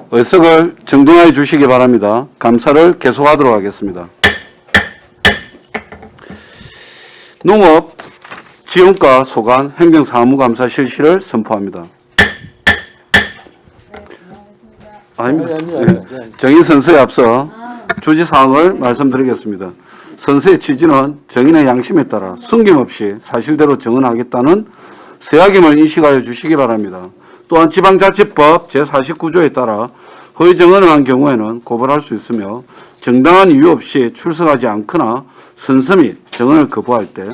의석을 정돈해 주시기 바랍니다. 감사를 계속하도록 하겠습니다. 농업 지원과 소관 행정사무감사 실시를 선포합니다. 아닙니다. 정의 선서에 앞서 주지사항을 말씀드리겠습니다. 선서의 취지는 정인의 양심에 따라 숨김없이 사실대로 정언하겠다는 서약임을 인식하여 주시기 바랍니다. 또한 지방자치법 제49조에 따라 허위 정언을 한 경우에는 고발할 수 있으며 정당한 이유 없이 출석하지 않거나 선서 및 정언을 거부할 때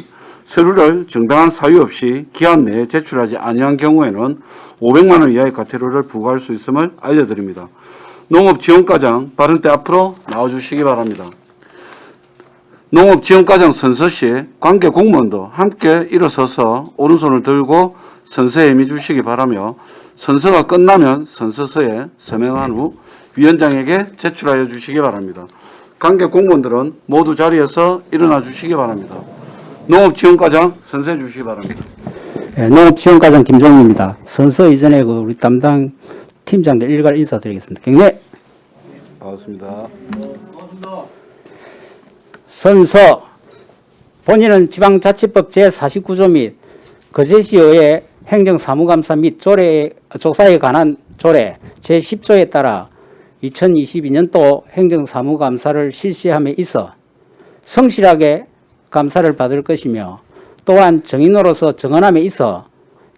서류를 정당한 사유 없이 기한 내에 제출하지 아니한 경우에는 500만 원 이하의 과태료를 부과할 수 있음을 알려드립니다. 농업지원과장 발언 때 앞으로 나와주시기 바랍니다. 농업지원과장 선서 시 관계 공무원도 함께 일어서서 오른손을 들고 선서에 임해 주시기 바라며 선서가 끝나면 선서서에 서명한 후 위원장에게 제출하여 주시기 바랍니다. 관계 공무원들은 모두 자리에서 일어나 주시기 바랍니다. 농업지원과장 선서해 주시기 바랍니다. 네, 농업지원과장 김종입니다. 선서 이전에 우리 담당 팀장들 일괄 인사드리겠습니다. 경례. 반갑습니다. 선서 본인은 지방자치법 제49조 및 거제시의회 행정사무감사 및 조사에 관한 조례 제10조에 따라 2022년도 행정사무감사를 실시함에 있어 성실하게 감사를 받을 것이며 또한 정인으로서 정언함에 있어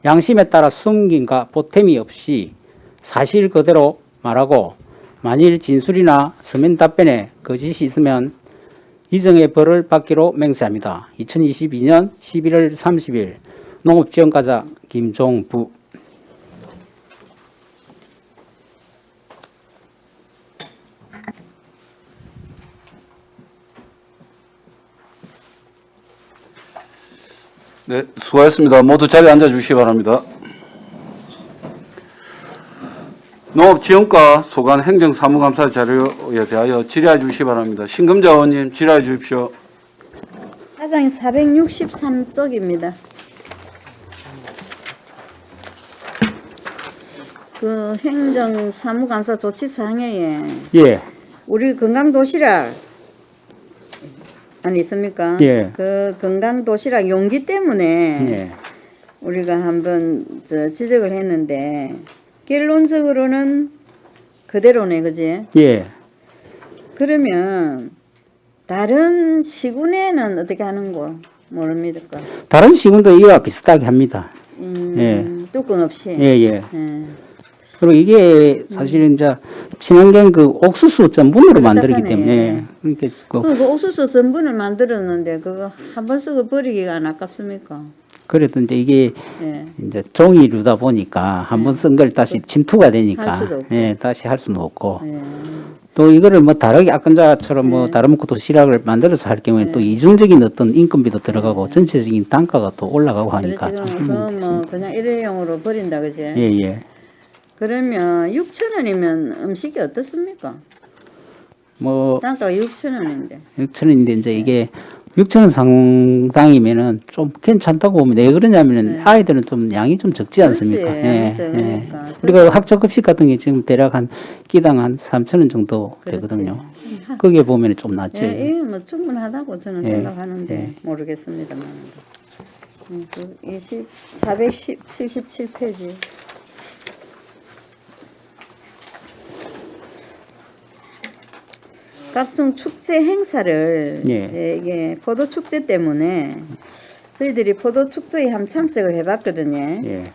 양심에 따라 숨김과 보탬이 없이 사실 그대로 말하고 만일 진술이나 서면 답변에 거짓이 있으면 이정의 벌을 받기로 맹세합니다. 2022년 11월 30일 농업지원과장 김종부. 네, 수고하셨습니다. 모두 자리에 앉아 주시기 바랍니다. 농업지원과 소관 행정사무감사 자료에 대하여 질의해 주시기 바랍니다. 신금자 의원님 질의해 주십시오. 사장 463쪽입니다. 그 행정사무감사 조치사항에 예. 우리 건강도시락 아니 있습니까? 예. 그 건강도시락 용기 때문에 예. 우리가 한번 지적을 했는데 결론적으로는 그대로네, 그지? 예. 그러면 다른 시군에는 어떻게 하는 거 모릅니까? 다른 시군도 이와 비슷하게 합니다. 예. 뚜껑 없이. 예, 예. 예. 그리고 이게 사실은 이제 친환경 그 옥수수 전분으로 만들기 그렇다네. 때문에 그러니까 그 옥수수 전분을 만들었는데 그거 한 번 쓰고 버리기가 안 아깝습니까? 그래도 이제 이게 예. 이제 종이류다 보니까 한 번 쓴 걸 다시 침투가 할 되니까 수도 없고. 예, 다시 할 수는 없고 예. 또 이거를 뭐 다르게 아까처럼 뭐 네. 다른 도시락을 만들어서 할 경우에 또 이중적인 어떤 인건비도 들어가고 전체적인 단가가 또 올라가고 하니까 그래 좀 지금 힘이 뭐 있습니다. 그냥 일회용으로 버린다 그지? 예, 예. 그러면 6,000원이면 음식이 어떻습니까? 뭐 단가가 6,000원인데. 6,000원인데 이제 이게 6,000원 상당이면은 좀 괜찮다고 보면 왜 그러냐면은 네. 아이들은 좀 양이 좀 적지 않습니까? 그렇지, 양이 적으니까. 우리가 학교급식 같은 게 지금 대략 한 끼당 한 3,000원 정도 되거든요. 거기에 보면 좀 낫죠. 예, 이게 뭐 충분하다고 저는 예, 생각하는데 예. 모르겠습니다만. 그 477페이지. 각종 축제 행사를 예. 이게 포도 축제 때문에 저희들이 포도 축제에 한번 참석을 해봤거든요. 예.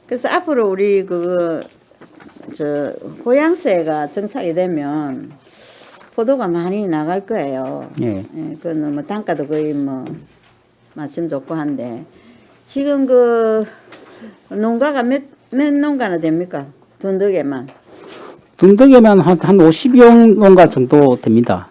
그래서 앞으로 우리 고양새가 정착이 되면 포도가 많이 나갈 거예요. 예. 예, 그거는 뭐 단가도 거의 뭐 마침 좋고 한데 지금 그 농가가 몇 농가나 됩니까? 돈덕에만. 둔덕에만 한 50여 농가 정도 됩니다.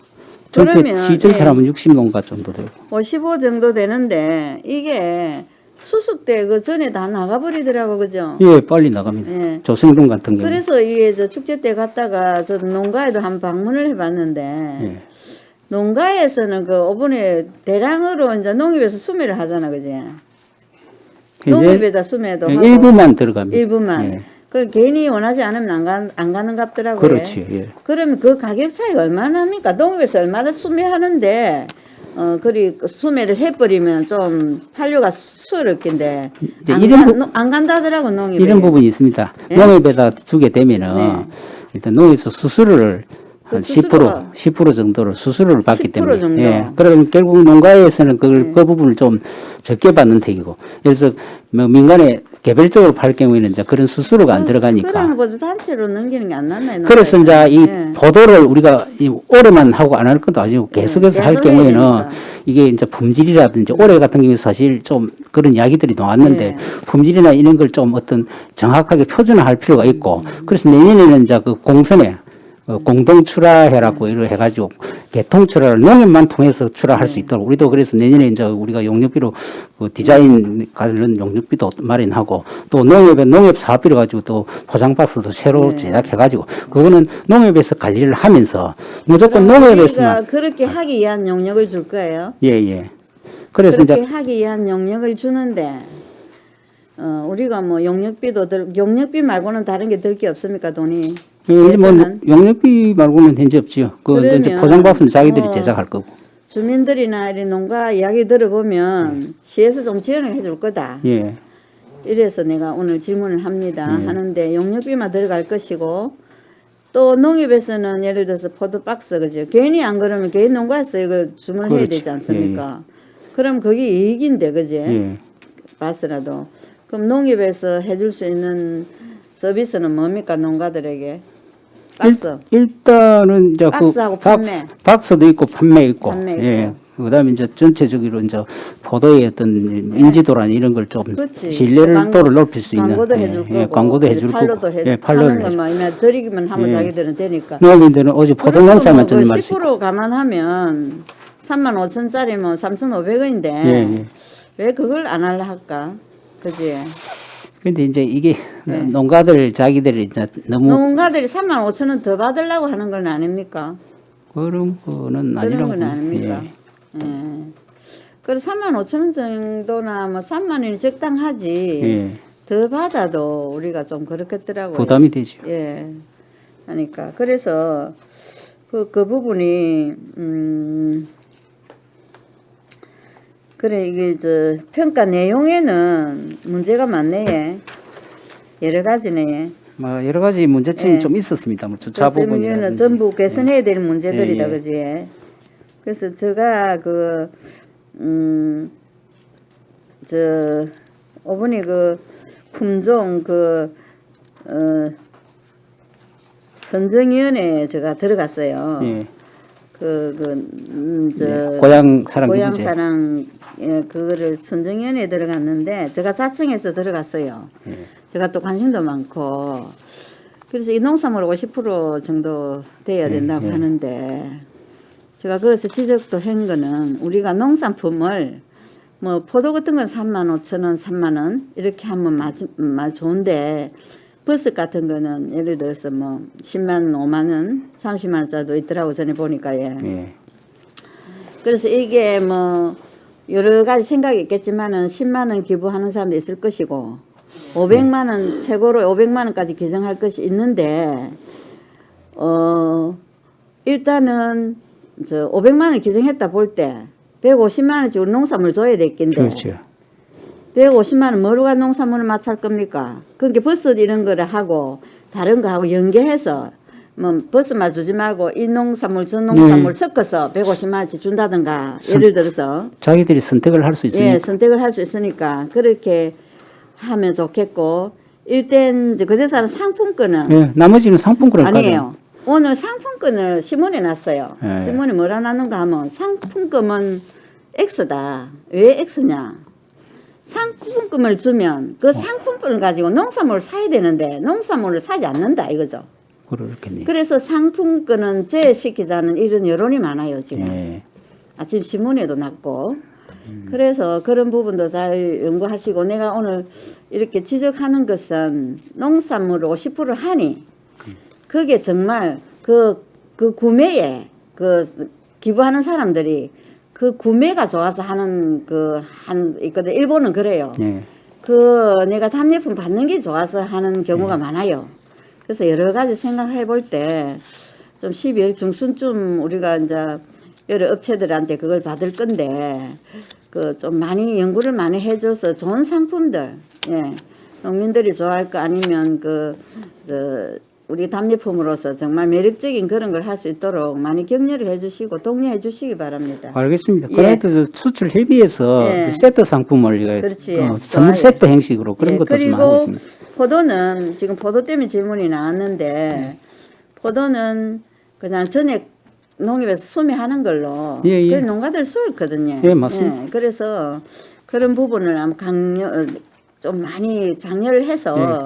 전체 그러면, 시전 사람은 60농가 정도 되고. 55 정도 되는데 이게 수습 때 그 전에 다 나가버리더라고, 그죠? 예, 빨리 나갑니다. 예. 조생동 같은 경우. 그래서 이게 저 축제 때 갔다가 저 농가에도 한 방문을 해봤는데 예. 농가에서는 그 오븐에 대량으로 이제 농협에서 수매를 하잖아, 그지? 이제 농협에다 수매도 예, 하고 일부만 들어갑니다. 일부만. 예. 그 괜히 원하지 않으면 안 가는 갑더라고요. 그렇지. 예. 그러면 그 가격 차이가 얼마나 합니까? 농협에서 얼마나 수매하는데 그리 수매를 해버리면 좀 판료가 수월했긴데 이제 이런 안 간다더라고 농협에. 이런 부분이 있습니다. 예? 농협에다 주게 되면은 네. 일단 농협에서 수수료를 한 그 수수료가 10% 정도를 수수료를 받기 10% 때문에. 정도. 예. 그러면 결국 농가에서는 그 부분을 좀 적게 받는 택이고. 그래서 뭐 민간에 개별적으로 팔 경우에는 이제 그런 수수료가 안 들어가니까. 그러는 것도 단체로 넘기는 게 안 낫나요? 그래서 이제 이 예. 보도를 우리가 오래만 하고 안 할 것도 아니고 계속해서 할 계속 해야 경우에는 되니까. 이게 이제 품질이라든지 올해 같은 경우에 사실 좀 그런 이야기들이 나왔는데 예. 품질이나 이런 걸 좀 어떤 정확하게 표준화할 필요가 있고 그래서 내년에는 이제 그 공선에 공동 출하해라고 이렇게 해가지고 개통 출하를 농협만 통해서 출하할 수 있도록 우리도 그래서 내년에 이제 우리가 용역비로 그 디자인 관련 용역비도 마련하고 또 농협에 농협 사업비로 가지고 또 포장 박스도 새로 제작해가지고 그거는 농협에서 관리를 하면서 무조건 농협에서만 우리가 그렇게 하기 위한 용역을 줄 거예요. 예예. 그래서 그렇게 이제 하기 위한 용역을 주는데 우리가 뭐 용역비 말고는 다른 게 들 게 없습니까 돈이? 이제 뭐 예산은? 용역비 말고는 현재 없지요. 그 이제 그러면, 포장 박스는 자기들이 제작할 거고. 주민들이나 이런 농가 이야기 들어보면 시에서 좀 지원을 해줄 거다. 예. 이래서 내가 오늘 질문을 합니다. 하는데 용역비만 들어갈 것이고 또 농협에서는 예를 들어서 포도박스 그죠? 괜히 안 그러면 개인 농가에서 이걸 주문해야 그렇지. 되지 않습니까? 그럼 그게 이익인데 그지? 예. 박스라도. 그럼 농협에서 해줄 수 있는 서비스는 뭡니까 농가들에게? 박스. 일단은 이제 박스하고 박스도 있고 판매 있고, 판매 예. 있고. 그다음에 이제 전체적으로 이제 포도의 어떤 인지도란 이런 걸 좀 그렇지. 신뢰도를 높일 수 있는 광고도 해줄 거고, 광고도 해줄 팔로도 거고, 해, 팔로를 하는 것만 이면 드리기만 하면 예. 자기들은 되니까. 농민들은 오직 포도 농사만 전념 할수 있고. 10% 감안하면 35,000짜리 뭐 3,500원인데 예. 왜 그걸 안 하려 할까? 그지? 근데 이제 이게 농가들 자기들이 이제 너무 농가들이 35,000원 더 받으려고 하는 건 아닙니까? 그런 거는 아니라고. 그런 건 아닙니까? 예. 그래서 35,000원 정도나 뭐 3만 원이 적당하지. 예. 더 받아도 우리가 좀 그렇겠더라고요. 부담이 되죠. 예. 하니까 그래서 그 부분이 그래 이게 저 평가 내용에는 문제가 많네. 여러 가지네. 뭐 여러 가지 문제점이 예. 좀 있었습니다. 뭐 주차 그래서 이거는 부분이라든지. 전부 개선해야 될 문제들이다, 예, 예. 그지? 그래서 제가 어머니 품종 선정위원회에 제가 들어갔어요. 예. 저 고향 사랑 고향 기부제. 사랑 그거를 선정위원회에 들어갔는데 제가 자청해서 들어갔어요. 예. 제가 또 관심도 많고 그래서 이 농산물 50% 정도 돼야 된다고 하는데 제가 거기서 지적도 한 거는 우리가 농산품을 뭐 포도 같은 건 35,000원, 3만 원 이렇게 하면 말 좋은데 버섯 같은 거는 예를 들어서 뭐 10만 원, 5만 원, 30만 원짜리도 있더라고 전에 보니까 예. 예. 그래서 이게 뭐 여러 가지 생각이 있겠지만은 10만 원 기부하는 사람도 있을 것이고 500만 원 최고로 500만 원까지 규정할 것이 있는데 일단은 저 500만 원 규정했다 볼 때 150만 원치 우리 농산물 줘야 되겠는데 그렇죠. 150만 원 뭐로 농산물을 맞출 겁니까? 그게 버섯 이런 거를 하고 다른 거 하고 연계해서 뭐 버섯만 주지 말고 이 농산물 저 농산물 섞어서 150만 원치 준다든가 예를 들어서 자기들이 선택을 할 수 있으니까. 예, 선택을 할 수 있으니까 그렇게 하면 좋겠고 일단 그 제사는 상품권은 예, 나머지는 상품권을 아니에요. 오늘 상품권을 신문에 놨어요. 예. 신문에 뭐라 놨는가 하면 상품권은 X다. 왜 X냐? 상품권을 주면 그 상품권을 가지고 농산물을 사야 되는데 농산물을 사지 않는다 이거죠. 그렇겠네요. 그래서 상품권은 제시키자는 이런 여론이 많아요 지금. 예. 아침 신문에도 났고 그래서 그런 부분도 잘 연구하시고 내가 오늘 이렇게 지적하는 것은 농산물을 50% 하니 그게 정말 그 구매에 기부하는 사람들이 그 구매가 좋아서 하는 있거든. 일본은 그래요. 예. 내가 답례품 받는 게 좋아서 하는 경우가 많아요. 그래서 여러 가지 생각해 볼 때 좀 12월 중순쯤 우리가 이제 여러 업체들한테 그걸 받을 건데 그 좀 많이 연구를 많이 해줘서 좋은 상품들, 예, 농민들이 좋아할 거 아니면 우리 답례품으로서 정말 매력적인 그런 걸 할 수 있도록 많이 격려를 해주시고 독려해 주시기 바랍니다. 알겠습니다. 예. 그래도 수출 협의에서 예. 세트 상품을 그렇지. 선물 좋아요. 세트 형식으로 그런 예, 것도 좀 하고 그리고 있습니다. 포도는 지금 포도 때문에 질문이 나왔는데 포도는 그냥 전액 농협에서 수매하는 걸로 예, 예. 그 농가들 수있거든요. 예, 맞습니다. 그래서 그런 부분을 아마 좀 많이 장려를 해서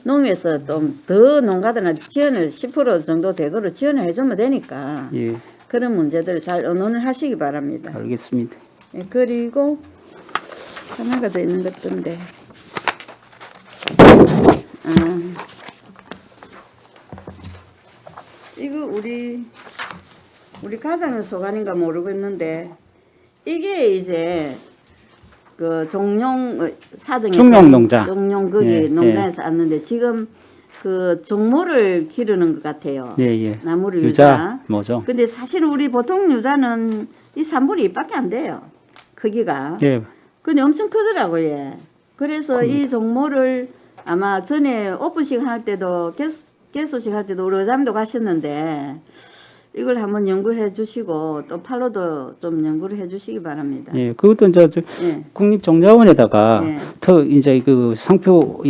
농협에서 좀 더 농가들한테 지원을 10% 정도 대거로 지원을 해주면 되니까 예, 그런 문제들을 잘 의논을 하시기 바랍니다. 알겠습니다. 예, 그리고 하나가 더 있는 것 같던데. 이거 우리 가장의 소관인가 모르겠는데 이게 이제 그 종룡 사정에 중룡 농장. 종룡 거기 예, 농장에서 왔는데 지금 그 종모를 기르는 것 같아요. 예, 예. 나무를 유자 뭐죠? 근데 사실 우리 보통 유자는 이 3분의 2밖에 안 돼요. 크기가. 예, 근데 엄청 크더라고요. 예. 그래서 이 종모를 아마 전에 오픈식 할 때도 개소식 할 때도 우리 의장님도 가셨는데 이걸 한번 연구해 주시고 또 팔로도 좀 연구를 해 주시기 바랍니다. 예, 그것도 이제 예. 국립종자원에다가 예. 더 이제 그 상표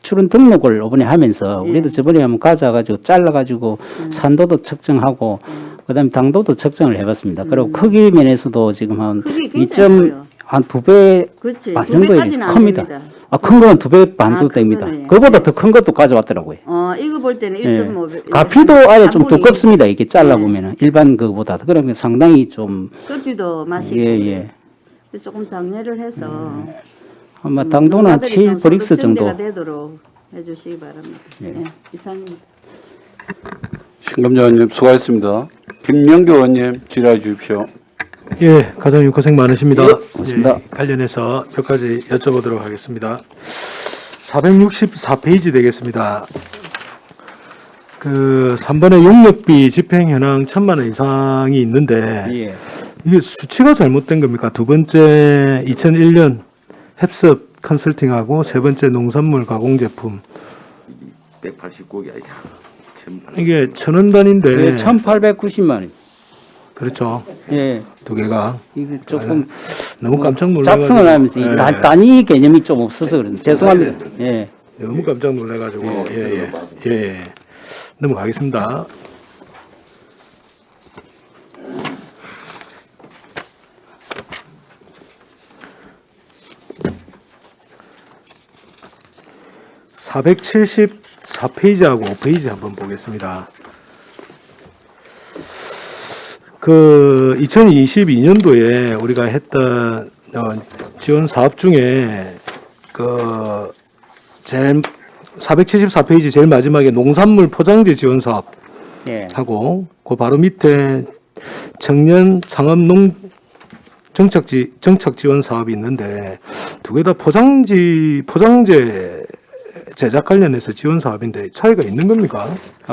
출원 등록을 이번에 하면서 예. 우리도 저번에 한번 가져가지고 잘라가지고 산도도 측정하고 그다음에 당도도 측정을 해봤습니다. 그리고 크기 면에서도 지금 한 크기 굉장히 2점 커요. 한 2배 그렇지. 아, 두 정도 배까지는 안 큽니다. 됩니다. 큰 건 2배 반도 큰 됩니다. 거는 예. 그거보다 더 큰 것도 가져왔더라고요. 이거 볼 때는 예. 1.5배. 가피도 아예 좀 3분의 두껍습니다. 이게 잘라 네. 보면은 일반 그보다 그러면 상당히 좀 껍질도 맛있고 예. 그래서 조금 장려를 해서 아마 당도는 한 농가들이 좀 7브릭스 소득 정도. 증대가 되도록 해주시기 바랍니다. 예. 예. 이상입니다. 신감자 의원님 수고하셨습니다. 김명교 의원님 질의해 주십시오. 예, 과장님 고생 많으십니다. 고맙습니다. 예, 관련해서 몇 가지 여쭤보도록 하겠습니다. 464페이지 되겠습니다. 그 3번에 용역비 집행 현황 1,000만 원 이상이 있는데 예. 이게 수치가 잘못된 겁니까? 두 번째 2001년 햅섭 컨설팅하고 세 번째 농산물 가공 제품 189개 아니잖아. 이게 1,000원 단위인데 예, 1,890만 원. 그렇죠. 예. 두 개가 이게 조금 너무 깜짝 놀라가지고 작성을 하면서 이 예. 단위 개념이 좀 없어서 그런데 죄송합니다. 예. 너무 깜짝 놀래가지고 예. 넘어가겠습니다. (474페이지하고) (5페이지) 한번 보겠습니다. 그 2022년도에 우리가 했던 지원 사업 중에 그 제일 474페이지 제일 마지막에 농산물 포장재 지원 사업 예. 하고 그 바로 밑에 청년 창업 농 정착 지원 사업이 있는데 두 개 다 포장재 제작 관련해서 지원 사업인데 차이가 있는 겁니까?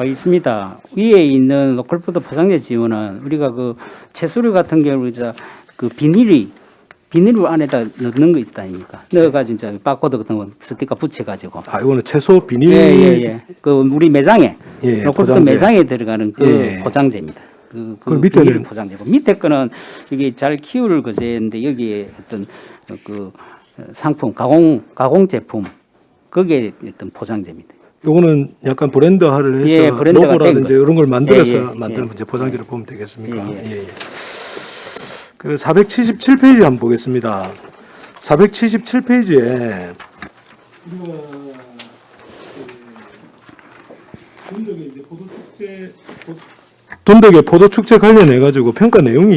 있습니다. 위에 있는 로컬푸드 포장재 지원은 우리가 그 채소류 같은 경우 이제 그 비닐을 안에다 넣는 거 있다 아닙니까? 넣어가지고 이제 바코드 같은 거 스티커 붙여가지고. 아 이거는 채소 비닐 예. 그 우리 매장에 예, 로컬푸드 포장재. 매장에 들어가는 그 예. 포장재입니다. 그 밑에는? 비닐 포장재고 밑에 거는 이게 잘 키울 거제인데 여기에 어떤 그 상품 가공 제품 거기에 어떤 포장재입니다. 요거는 약간 브랜드화를 해서 예, 브랜드가 된 로고라든지 거. 이런 걸 만들어서 예. 만드는 이제 포장지를 보면 되겠습니까? 예. 예. 그 477페이지 한번 보겠습니다. 477페이지에 돈덕의 포도축제 관련해 가지고 평가 내용이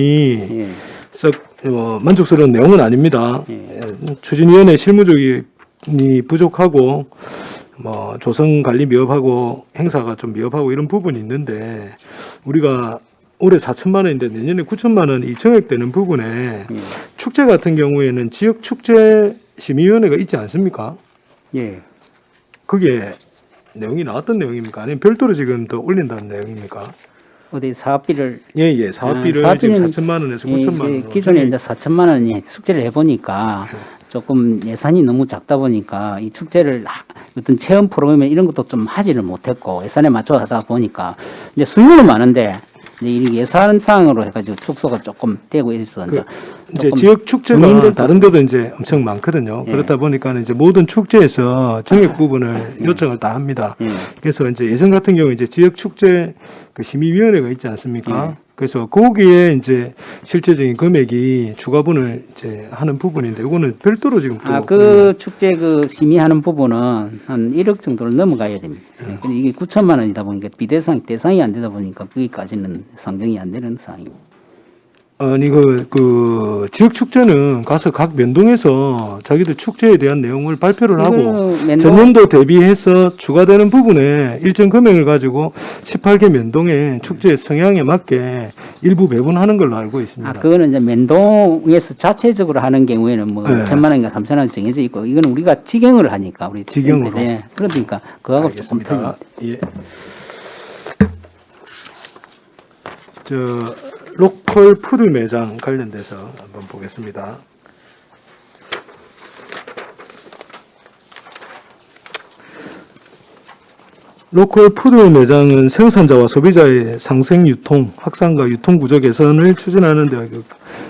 예. 썩 만족스러운 내용은 아닙니다. 예. 추진위원회 실무적이 부족하고 조성 관리 미흡하고 행사가 좀 미흡하고 이런 부분이 있는데 우리가 올해 4천만 원인데 내년에 9천만 원이 증액되는 부분에 축제 같은 경우에는 지역 축제 심의위원회가 있지 않습니까? 예. 거기에 내용이 나왔던 내용입니까? 아니면 별도로 지금 더 올린다는 내용입니까? 어디 사업비를 예. 사업비를 지금 4천만 원에서 9천만 원. 이제 기존에 이제 4천만 원이 축제를 해보니까 조금 예산이 너무 작다 보니까 이 축제를 어떤 체험 프로그램 이런 것도 좀 하지를 못했고 예산에 맞춰 하다 보니까 이제 수요는 많은데 이제 이 예산상으로 해가지고 축소가 조금 되고 있어. 이제 조금 지역 축제가 주민들도- 다른 데도 이제 엄청 많거든요. 예. 그렇다 보니까 이제 모든 축제에서 정액 부분을 요청을 다 합니다. 예. 그래서 이제 예전 같은 경우 이제 지역 축제 그 심의위원회가 있지 않습니까? 예. 그래서 거기에 이제 실제적인 금액이 추가분을 이제 하는 부분인데 이거는 별도로 지금 또 그 축제 그 심의하는 부분은 한 1억 정도를 넘어가야 됩니다. 근데 이게 9천만 원이다 보니까 대상이 안 되다 보니까 거기까지는 상정이 안 되는 상황입니다. 아니 그 지역 축제는 가서 각 면동에서 자기들 축제에 대한 내용을 발표를 하고 이거는 면동- 전년도 대비해서 추가되는 부분에 일정 금액을 가지고 18개 면동의 축제 성향에 맞게 일부 배분하는 걸로 알고 있습니다. 그거는 이제 면동에서 자체적으로 하는 경우에는 뭐 네. 2천만 원인가 3천만 원 정해져 있고 이거는 우리가 직영을 하니까 우리 직영으로. 네. 그러니까 그거하고 조금 알겠습니다. 틀립니다. 예. 저 로컬 푸드 매장 관련돼서 한번 보겠습니다. 로컬 푸드 매장은 생산자와 소비자의 상생 유통, 확산과 유통 구조 개선을 추진하는 데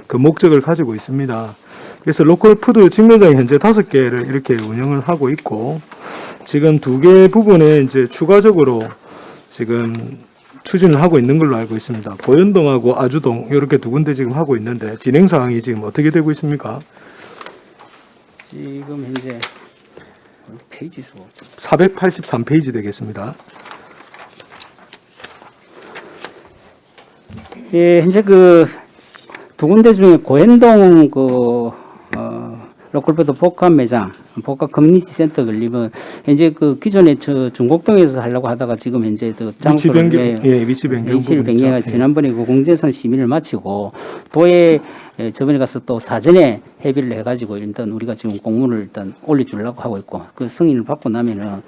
그 목적을 가지고 있습니다. 그래서 로컬 푸드 직매장 현재 5개를 이렇게 운영을 하고 있고 지금 2개 부분에 이제 추가적으로 지금 추진을 하고 있는 걸로 알고 있습니다. 보현동하고 아주동 이렇게 2군데 지금 하고 있는데 진행 상황이 지금 어떻게 되고 있습니까? 지금 현재 페이지 수 483페이지 되겠습니다. 예, 현재 그 두 군데 중에 고현동 로컬푸드 복합 매장, 복합 커뮤니티 센터 걸리면 현재 그 기존에 저 중곡동에서 하려고 하다가 지금 현재 그 위치 변경, 예, 위치 변경 위치를 부분이죠. 변경해 예. 지난번에 그 공제선 심의를 마치고 도에 저번에 가서 또 사전에 협의를 해가지고 일단 우리가 지금 공문을 일단 올려주려고 하고 있고 그 승인을 받고 나면은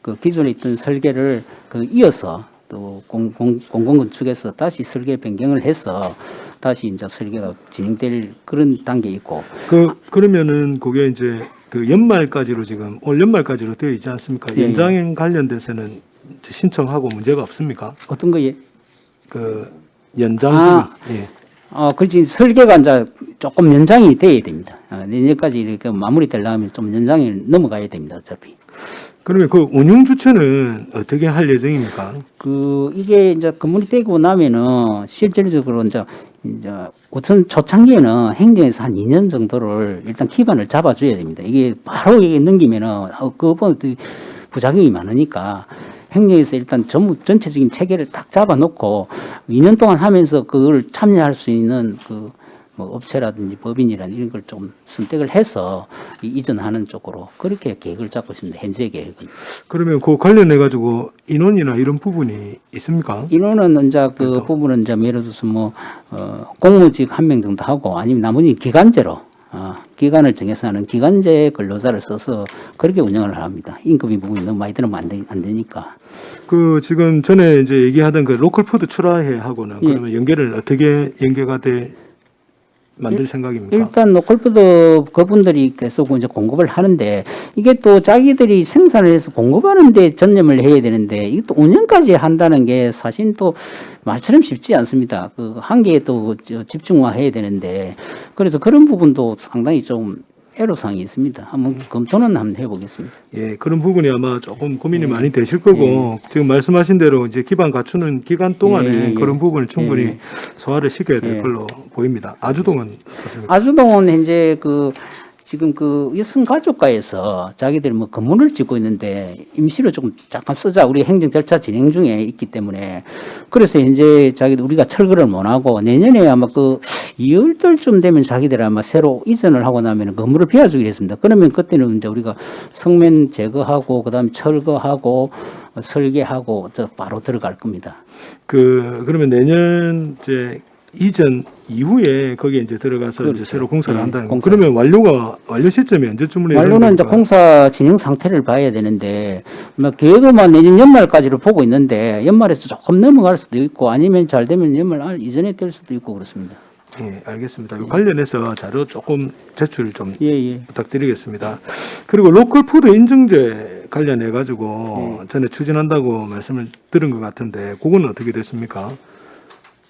그 기존에 있던 설계를 그 이어서 또 공공건축에서 다시 설계 변경을 해서 다시 이제 설계가 진행될 그런 단계에 있고 그러면은 그게 이제 그 연말까지로 지금 올 연말까지로 되어 있지 않습니까? 예, 연장 관련돼서는 이제 신청하고 문제가 없습니까? 어떤 거에 그 연장 부분. 예. 그렇지 설계가 이제 조금 연장이 돼야 됩니다. 내년까지 이렇게 마무리되려면 좀 연장이 넘어가야 됩니다. 어차피. 그러면 그 운영 주체는 어떻게 할 예정입니까? 이게 이제 건물이 되고 나면은 실질적으로 이제 우선 초창기에는 행정에서 한 2년 정도를 일단 기반을 잡아줘야 됩니다. 이게 바로 이게 넘기면은 그거보다 부작용이 많으니까 행정에서 일단 전체적인 체계를 딱 잡아놓고 2년 동안 하면서 그걸 참여할 수 있는 뭐 업체라든지 법인이라든지 이런 걸 좀 선택을 해서 이전하는 쪽으로 그렇게 계획을 잡고 있습니다. 현재 계획은. 그러면 그 관련해 가지고 인원이나 이런 부분이 있습니까? 인원은 이제 그 부분은 이제 예를 들어서 뭐 공무직 1명 정도 하고 아니면 나머지 기간제로 기간을 정해서 하는 기간제 근로자를 써서 그렇게 운영을 합니다. 임금이 부분이 너무 많이 들으면 안 되니까. 그 지금 전에 이제 얘기하던 그 로컬 푸드 출하회 하고는 예. 그러면 연계를 어떻게 연계가 만들 생각입니까? 일단 로컬푸드 그분들이 계속 이제 공급을 하는데 이게 또 자기들이 생산을 해서 공급하는데 전념을 해야 되는데 이게 또 운영까지 한다는 게 사실 또 말처럼 쉽지 않습니다. 그 한계에 또 집중화해야 되는데 그래서 그런 부분도 상당히 좀 애로사항이 있습니다. 한번 검토는 한번 해보겠습니다. 예, 그런 부분이 아마 조금 고민이 많이 되실 거고 지금 말씀하신 대로 이제 기반 갖추는 기간 동안에 그런 부분을 충분히 소화를 시켜야 될 걸로 보입니다. 아주동은 어떻습니까? 아주동은 현재 지금 여성가족과에서 자기들이 뭐 건물을 짓고 있는데 임시로 조금 잠깐 쓰자 우리 행정 절차 진행 중에 있기 때문에 그래서 현재 우리가 철거를 못 하고 내년에 아마 2월달쯤 되면 자기들 아마 새로 이전을 하고 나면 건물을 비워주기로 했습니다. 그러면 그때는 이제 우리가 성면 제거하고 그다음에 철거하고 설계하고 바로 들어갈 겁니다. 그러면 내년 이제 이전 이후에 거기에 이제 들어가서 이제 그렇죠. 새로 공사를 예, 한다는 거. 공사. 그러면 완료 시점이 언제쯤으로 완료는 이제 예상됩니까? 공사 진행 상태를 봐야 되는데 뭐 계획은 내년 연말까지를 보고 있는데 연말에서 조금 넘어갈 수도 있고 아니면 잘 되면 연말 이전에 될 수도 있고 그렇습니다. 예, 알겠습니다. 이 관련해서 자료 조금 제출 좀 예. 부탁드리겠습니다. 그리고 로컬 푸드 인증제 관련해 가지고 전에 추진한다고 말씀을 들은 것 같은데 그건 어떻게 됐습니까?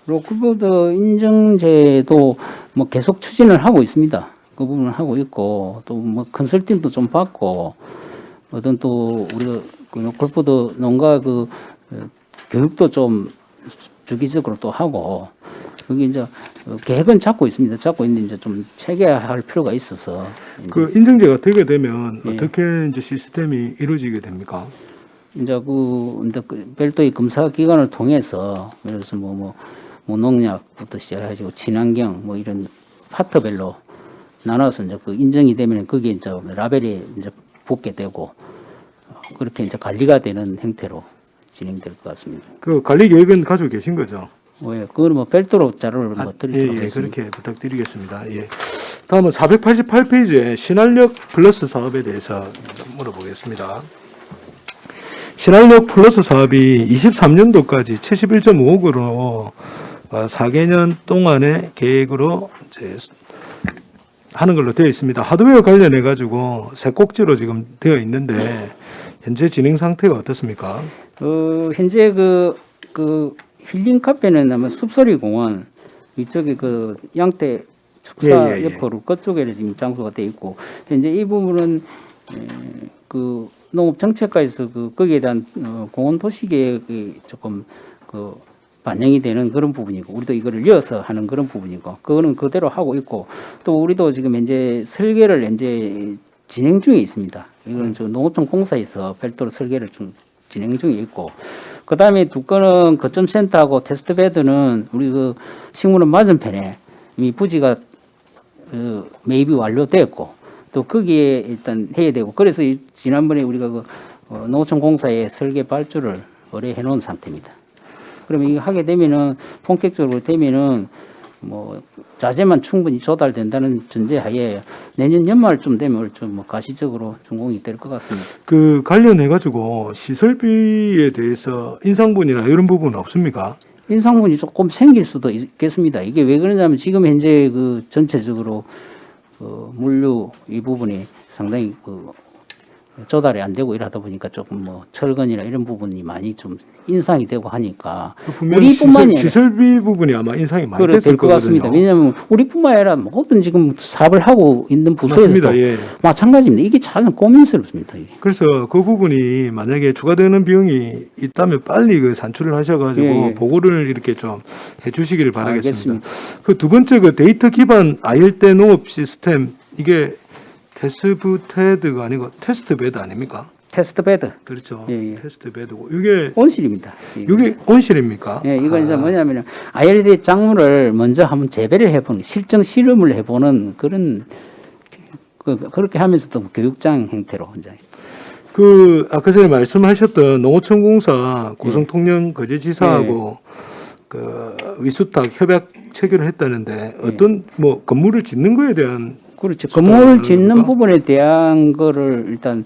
로컬푸드 인증제도 뭐 계속 추진을 하고 있습니다. 그 부분을 하고 있고 또 뭐 컨설팅도 좀 받고 어떤 또 우리가 그 로컬푸드 농가 교육도 좀 주기적으로 또 하고 그게 이제 계획은 잡고 있습니다. 잡고 있는데 이제 좀 체계화할 필요가 있어서 그 인증제가 되게 되면 예. 어떻게 이제 시스템이 이루어지게 됩니까? 이제 그 별도의 검사 기관을 통해서 예를 들어서 뭐 농약부터 시작해가지고 친환경 뭐 이런 파트별로 나눠서 이제 그 인정이 되면 거기에 이제 라벨이 이제 붙게 되고 그렇게 이제 관리가 되는 형태로 진행될 것 같습니다. 그 관리 계획은 가지고 계신 거죠? 예, 그걸 뭐 별도로 자료를 뭐 드리도록 예, 하겠습니다. 그렇게 부탁드리겠습니다. 예. 다음은 488페이지에 신한력 플러스 사업에 대해서 좀 물어보겠습니다. 신한력 플러스 사업이 23년도까지 71.5억으로 4개년 동안의 계획으로 이제 하는 걸로 되어 있습니다. 하드웨어 관련해 가지고 세 꼭지로 지금 되어 있는데 현재 진행 상태가 어떻습니까? 현재 그 힐링 카페는 아마 숲소리 공원 이쪽에 그 양태 축사 예. 옆으로 그쪽에 지금 장소가 돼 있고 현재 이 부분은 그 농업 정책과에서 거기에 대한 공원 도시 계획이 조금 반영이 되는 그런 부분이고 우리도 이거를 이어서 하는 그런 부분이고 그거는 그대로 하고 있고 또 우리도 지금 현재 설계를 현재 진행 중에 있습니다. 이거는 저 농어촌 공사에서 별도로 설계를 좀 진행 중에 있고 그 다음에 두 건은 거점 센터하고 테스트 베드는 우리 그 식물원 맞은편에 이미 부지가 매입이 완료됐고 또 거기에 일단 해야 되고 그래서 지난번에 우리가 농어촌 공사에 설계 발주를 의뢰해 놓은 상태입니다. 그러면 이거 하게 되면은 본격적으로 되면은 뭐 자재만 충분히 조달된다는 전제하에 내년 연말쯤 되면 좀 뭐 가시적으로 준공이 될 것 같습니다. 그 관련해 가지고 시설비에 대해서 인상분이나 이런 부분은 없습니까? 인상분이 조금 생길 수도 있겠습니다. 이게 왜 그러냐면 지금 현재 그 전체적으로 물류 이 부분이 상당히 조달이 안 되고 이러다 보니까 조금 뭐 철근이나 이런 부분이 많이 좀 인상이 되고 하니까 분명히 우리뿐만이 아니라 시설비 부분이 아마 인상이 많이 그래 됐을 될 것 같습니다. 거거든요. 왜냐하면 우리뿐만 아니라 모든 지금 사업을 하고 있는 부서에서도 맞습니다. 예. 마찬가지입니다. 이게 참 고민스럽습니다. 이게. 그래서 그 부분이 만약에 추가되는 비용이 있다면 빨리 그 산출을 하셔가지고 예. 보고를 이렇게 좀 해주시기를 바라겠습니다. 알겠습니다. 그 두 번째 그 데이터 기반 아열대 농업 시스템 이게 테스트베드가 아니고 테스트베드 아닙니까? 테스트 베드 그렇죠. 예. 테스트베드고 이게 온실입니다. 이게 온실입니까? 예, 이건 이제 뭐냐면 ILD 작물을 먼저 한번 재배를 해보는 실증 실험을 해보는 그런 그렇게 하면서도 교육장 형태로 이제 그 아까 전에 말씀하셨던 농어촌공사 고성통영 거제지사하고 그 위수탁 협약 체결을 했다는데 어떤 뭐 건물을 짓는 거에 대한 그렇죠. 수탁을 건물을 하는 짓는 건가? 부분에 대한 거를 일단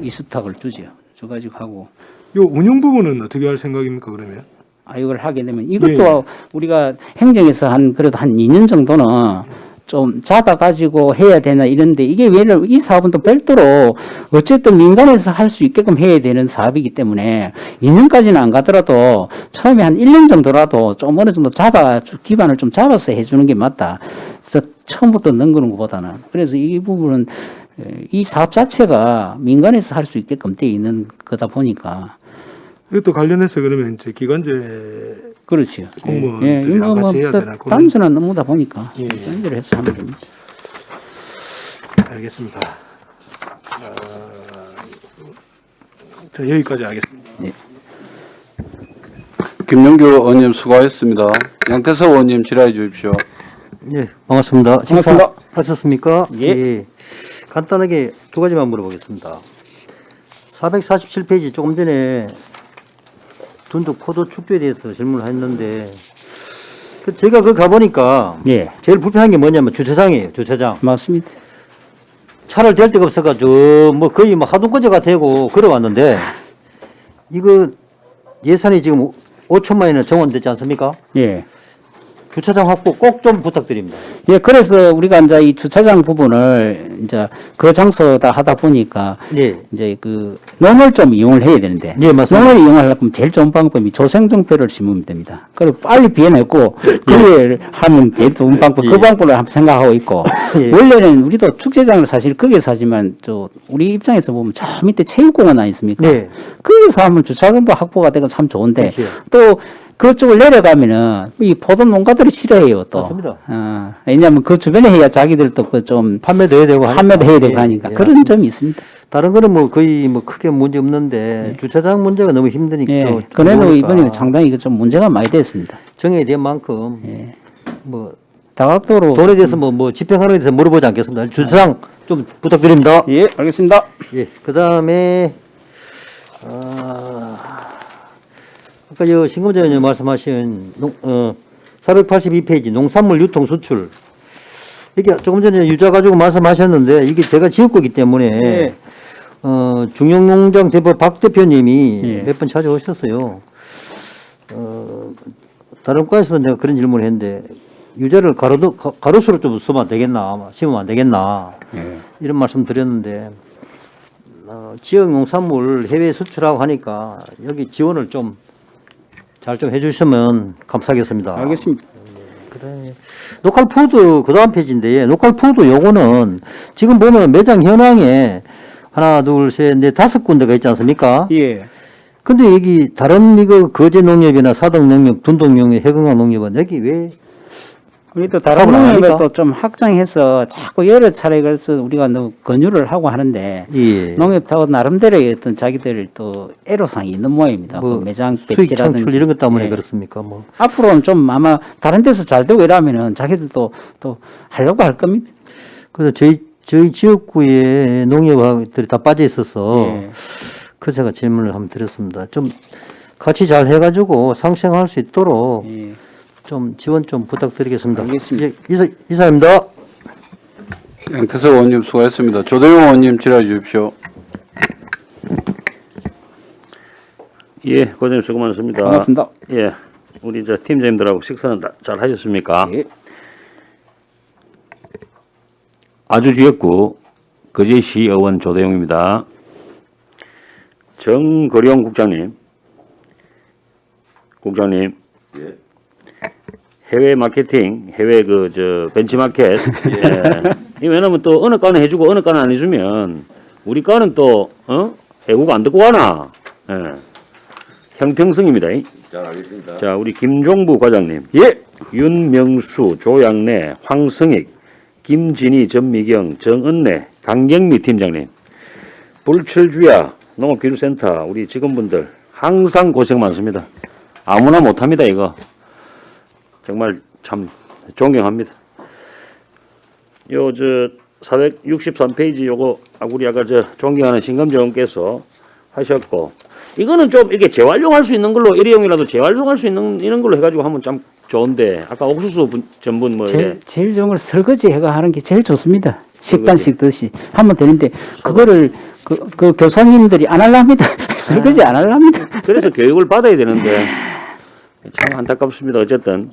이수탁을 주죠. 줘가지고 하고 요 운영 부분은 어떻게 할 생각입니까 그러면? 이걸 하게 되면 이것도 예. 우리가 행정에서 그래도 한 2년 정도는 좀 잡아가지고 해야 되나 이런데 이게 왜냐면 이 사업은 또 별도로 어쨌든 민간에서 할 수 있게끔 해야 되는 사업이기 때문에 2년까지는 안 가더라도 처음에 한 1년 정도라도 좀 어느 정도 기반을 좀 잡아서 해주는 게 맞다. 그래서 처음부터 넣는 것보다는 그래서 이 부분은 이 사업 자체가 민간에서 할 수 있게끔 돼 있는 거다 보니까 이것도 관련해서 그러면 이제 기관제 그렇죠. 공무원들이랑 같이 해야 되나? 그런- 단순한 업무다 보니까 예. 연결 해서 하면 됩니다. 알겠습니다. 자, 여기까지 하겠습니다. 김영규 의원님 수고하셨습니다. 양태석 의원님 질의해 주십시오. 예, 반갑습니다. 반갑습니다. 하셨습니까? 예. 간단하게 두 가지만 물어보겠습니다. 447페이지 조금 전에 둔둑 포도 축조에 대해서 질문을 했는데 제가 그 가보니까 예, 제일 불편한 게 뭐냐면 주차장이에요. 주차장. 맞습니다. 차를 댈 데가 없어가지고 뭐 거의 뭐 하동거제가 되고 걸어왔는데 이거 예산이 지금 5천만 원이나 정원됐지 않습니까? 예. 주차장 확보 꼭 좀 부탁드립니다. 예, 그래서 우리가 이제 이 주차장 부분을 이제 그 장소다 하다 보니까 예. 이제 그 농을 좀 이용을 해야 되는데 예, 맞습니다. 농을 이용하려면 제일 좋은 방법이 조생종표를 심으면 됩니다. 그리고 빨리 비워내고 그걸 하면 제일 좋은 방법 예. 그 방법을 한번 생각하고 있고 예. 원래는 우리도 축제장을 사실 거기서 하지만 또 우리 입장에서 보면 저 밑에 체육공원 아니습니까? 네. 거기서 하면 주차장도 확보가 되고 참 좋은데 그렇지요. 또 그쪽을 내려가면은 이 포도 농가들이 싫어해요 또. 맞습니다. 왜냐하면 그 주변에 해야 자기들도 그 좀 판매도 해야 되고 하니까. 판매도 해야 되고 예, 하니까 예. 그런 점이 있습니다. 다른 거는 뭐 거의 뭐 크게 문제 없는데 주차장 문제가 너무 힘드니까 예. 좀 그래도 그러니까 이번에는 상당히 이거 좀 문제가 많이 됐습니다. 정해야 될 만큼 예. 뭐 다각도로 돈에 대해서 뭐 집행하는 데 대해서 물어보지 않겠습니다. 주차장 좀 부탁드립니다. 예, 알겠습니다. 예. 그다음에 아까 저 신검자님 말씀하신 482페이지 농산물 유통 수출 이게 조금 전에 유자 가지고 말씀하셨는데 이게 제가 지역구이기 때문에 예. 중형농장 대표 박 대표님이 예. 몇 번 찾아오셨어요. 다른 과에서도 내가 그런 질문을 했는데 유자를 가로수로 좀 쓰면 안 되겠나, 심으면 안 되겠나 예. 이런 말씀 드렸는데 지역 농산물 해외 수출하고 하니까 여기 지원을 좀 잘 좀 해주시면 감사하겠습니다. 알겠습니다. 그다음에 로컬 푸드 그 다음 페이지인데 로컬 푸드 요거는 지금 보면 매장 현황에 하나 둘셋넷 다섯 군데가 있지 않습니까? 예. 근데 여기 다른 이거 거제 농협이나 사동 농협, 둔동 농협, 해금강 농협은 여기 왜 우리도 다른 사업을 안 농협을 하니까? 또 좀 확장해서 자꾸 여러 차례 그래서 우리가 너무 권유를 하고 하는데 예. 농협하고 나름대로의 어떤 자기들 또 애로사항이 있는 모양입니다. 뭐 그 매장 수익 배치라든지 창출 이런 것 때문에 예. 그렇습니까? 뭐 앞으로는 좀 아마 다른 데서 잘 되고 이러면은 자기들도 또 하려고 할 겁니다. 그래서 저희 지역구에 농협들이 다 빠져 있어서 예. 그 제가 질문을 한번 드렸습니다. 좀 같이 잘 해가지고 상생할 수 있도록 예. 좀 지원 좀 부탁드리겠습니다. 알겠습니다. 예, 이사입니다. 양태석 의원님 수고했습니다. 조대용 의원님 질의해 주십시오. 예, 고생님 수고 많습니다. 반갑습니다. 예, 우리 저 팀장님들하고 식사는 잘 하셨습니까? 예. 아주 지역구 거제시 의원 조대용입니다. 정거령 국장님, 해외 마케팅, 해외 벤치마켓. 예. 왜냐면 또 어느 과는 해주고 어느 과는 안 해주면 우리 과는 또 해국 안 듣고 가나. 예. 형평성입니다. 잘 알겠습니다. 자, 우리 김종부 과장님. 예. 윤명수, 조양래, 황성익, 김진희, 전미경, 정은래, 강경미 팀장님. 불철주야 농업기술센터 우리 직원분들 항상 고생 많습니다. 아무나 못합니다 이거. 정말 참 존경합니다. 요 463페이지 요거 우리 아까 존경하는 신검재 의원께서 하셨고 이거는 좀 이렇게 재활용할 수 있는 걸로 일회용이라도 재활용할 수 있는 이런 걸로 해가지고 하면 참 좋은데 아까 옥수수 전분 뭐 이래 제일 좋은 걸 설거지 해가 하는 게 제일 좋습니다. 식단식 듯이 하면 되는데 그거를 그 교사님들이 안 하랍니다. 설거지 안 하랍니다. 그래서 교육을 받아야 되는데 참 안타깝습니다. 어쨌든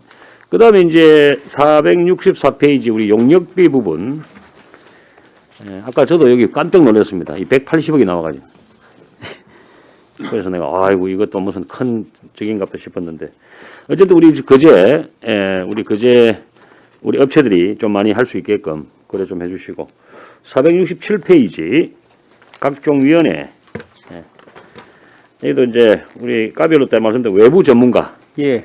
그 다음에 이제 464페이지 우리 용역비 부분 아까 저도 여기 깜짝 놀랐습니다. 이 180억이 나와가지고 그래서 내가 아이고 이것도 무슨 큰 적인갑다 싶었는데 어쨌든 우리 거제 우리 업체들이 좀 많이 할 수 있게끔 그래 좀 해주시고 467페이지 각종 위원회 여기도 이제 우리 까비올로 때 말씀드린 외부 전문가 예.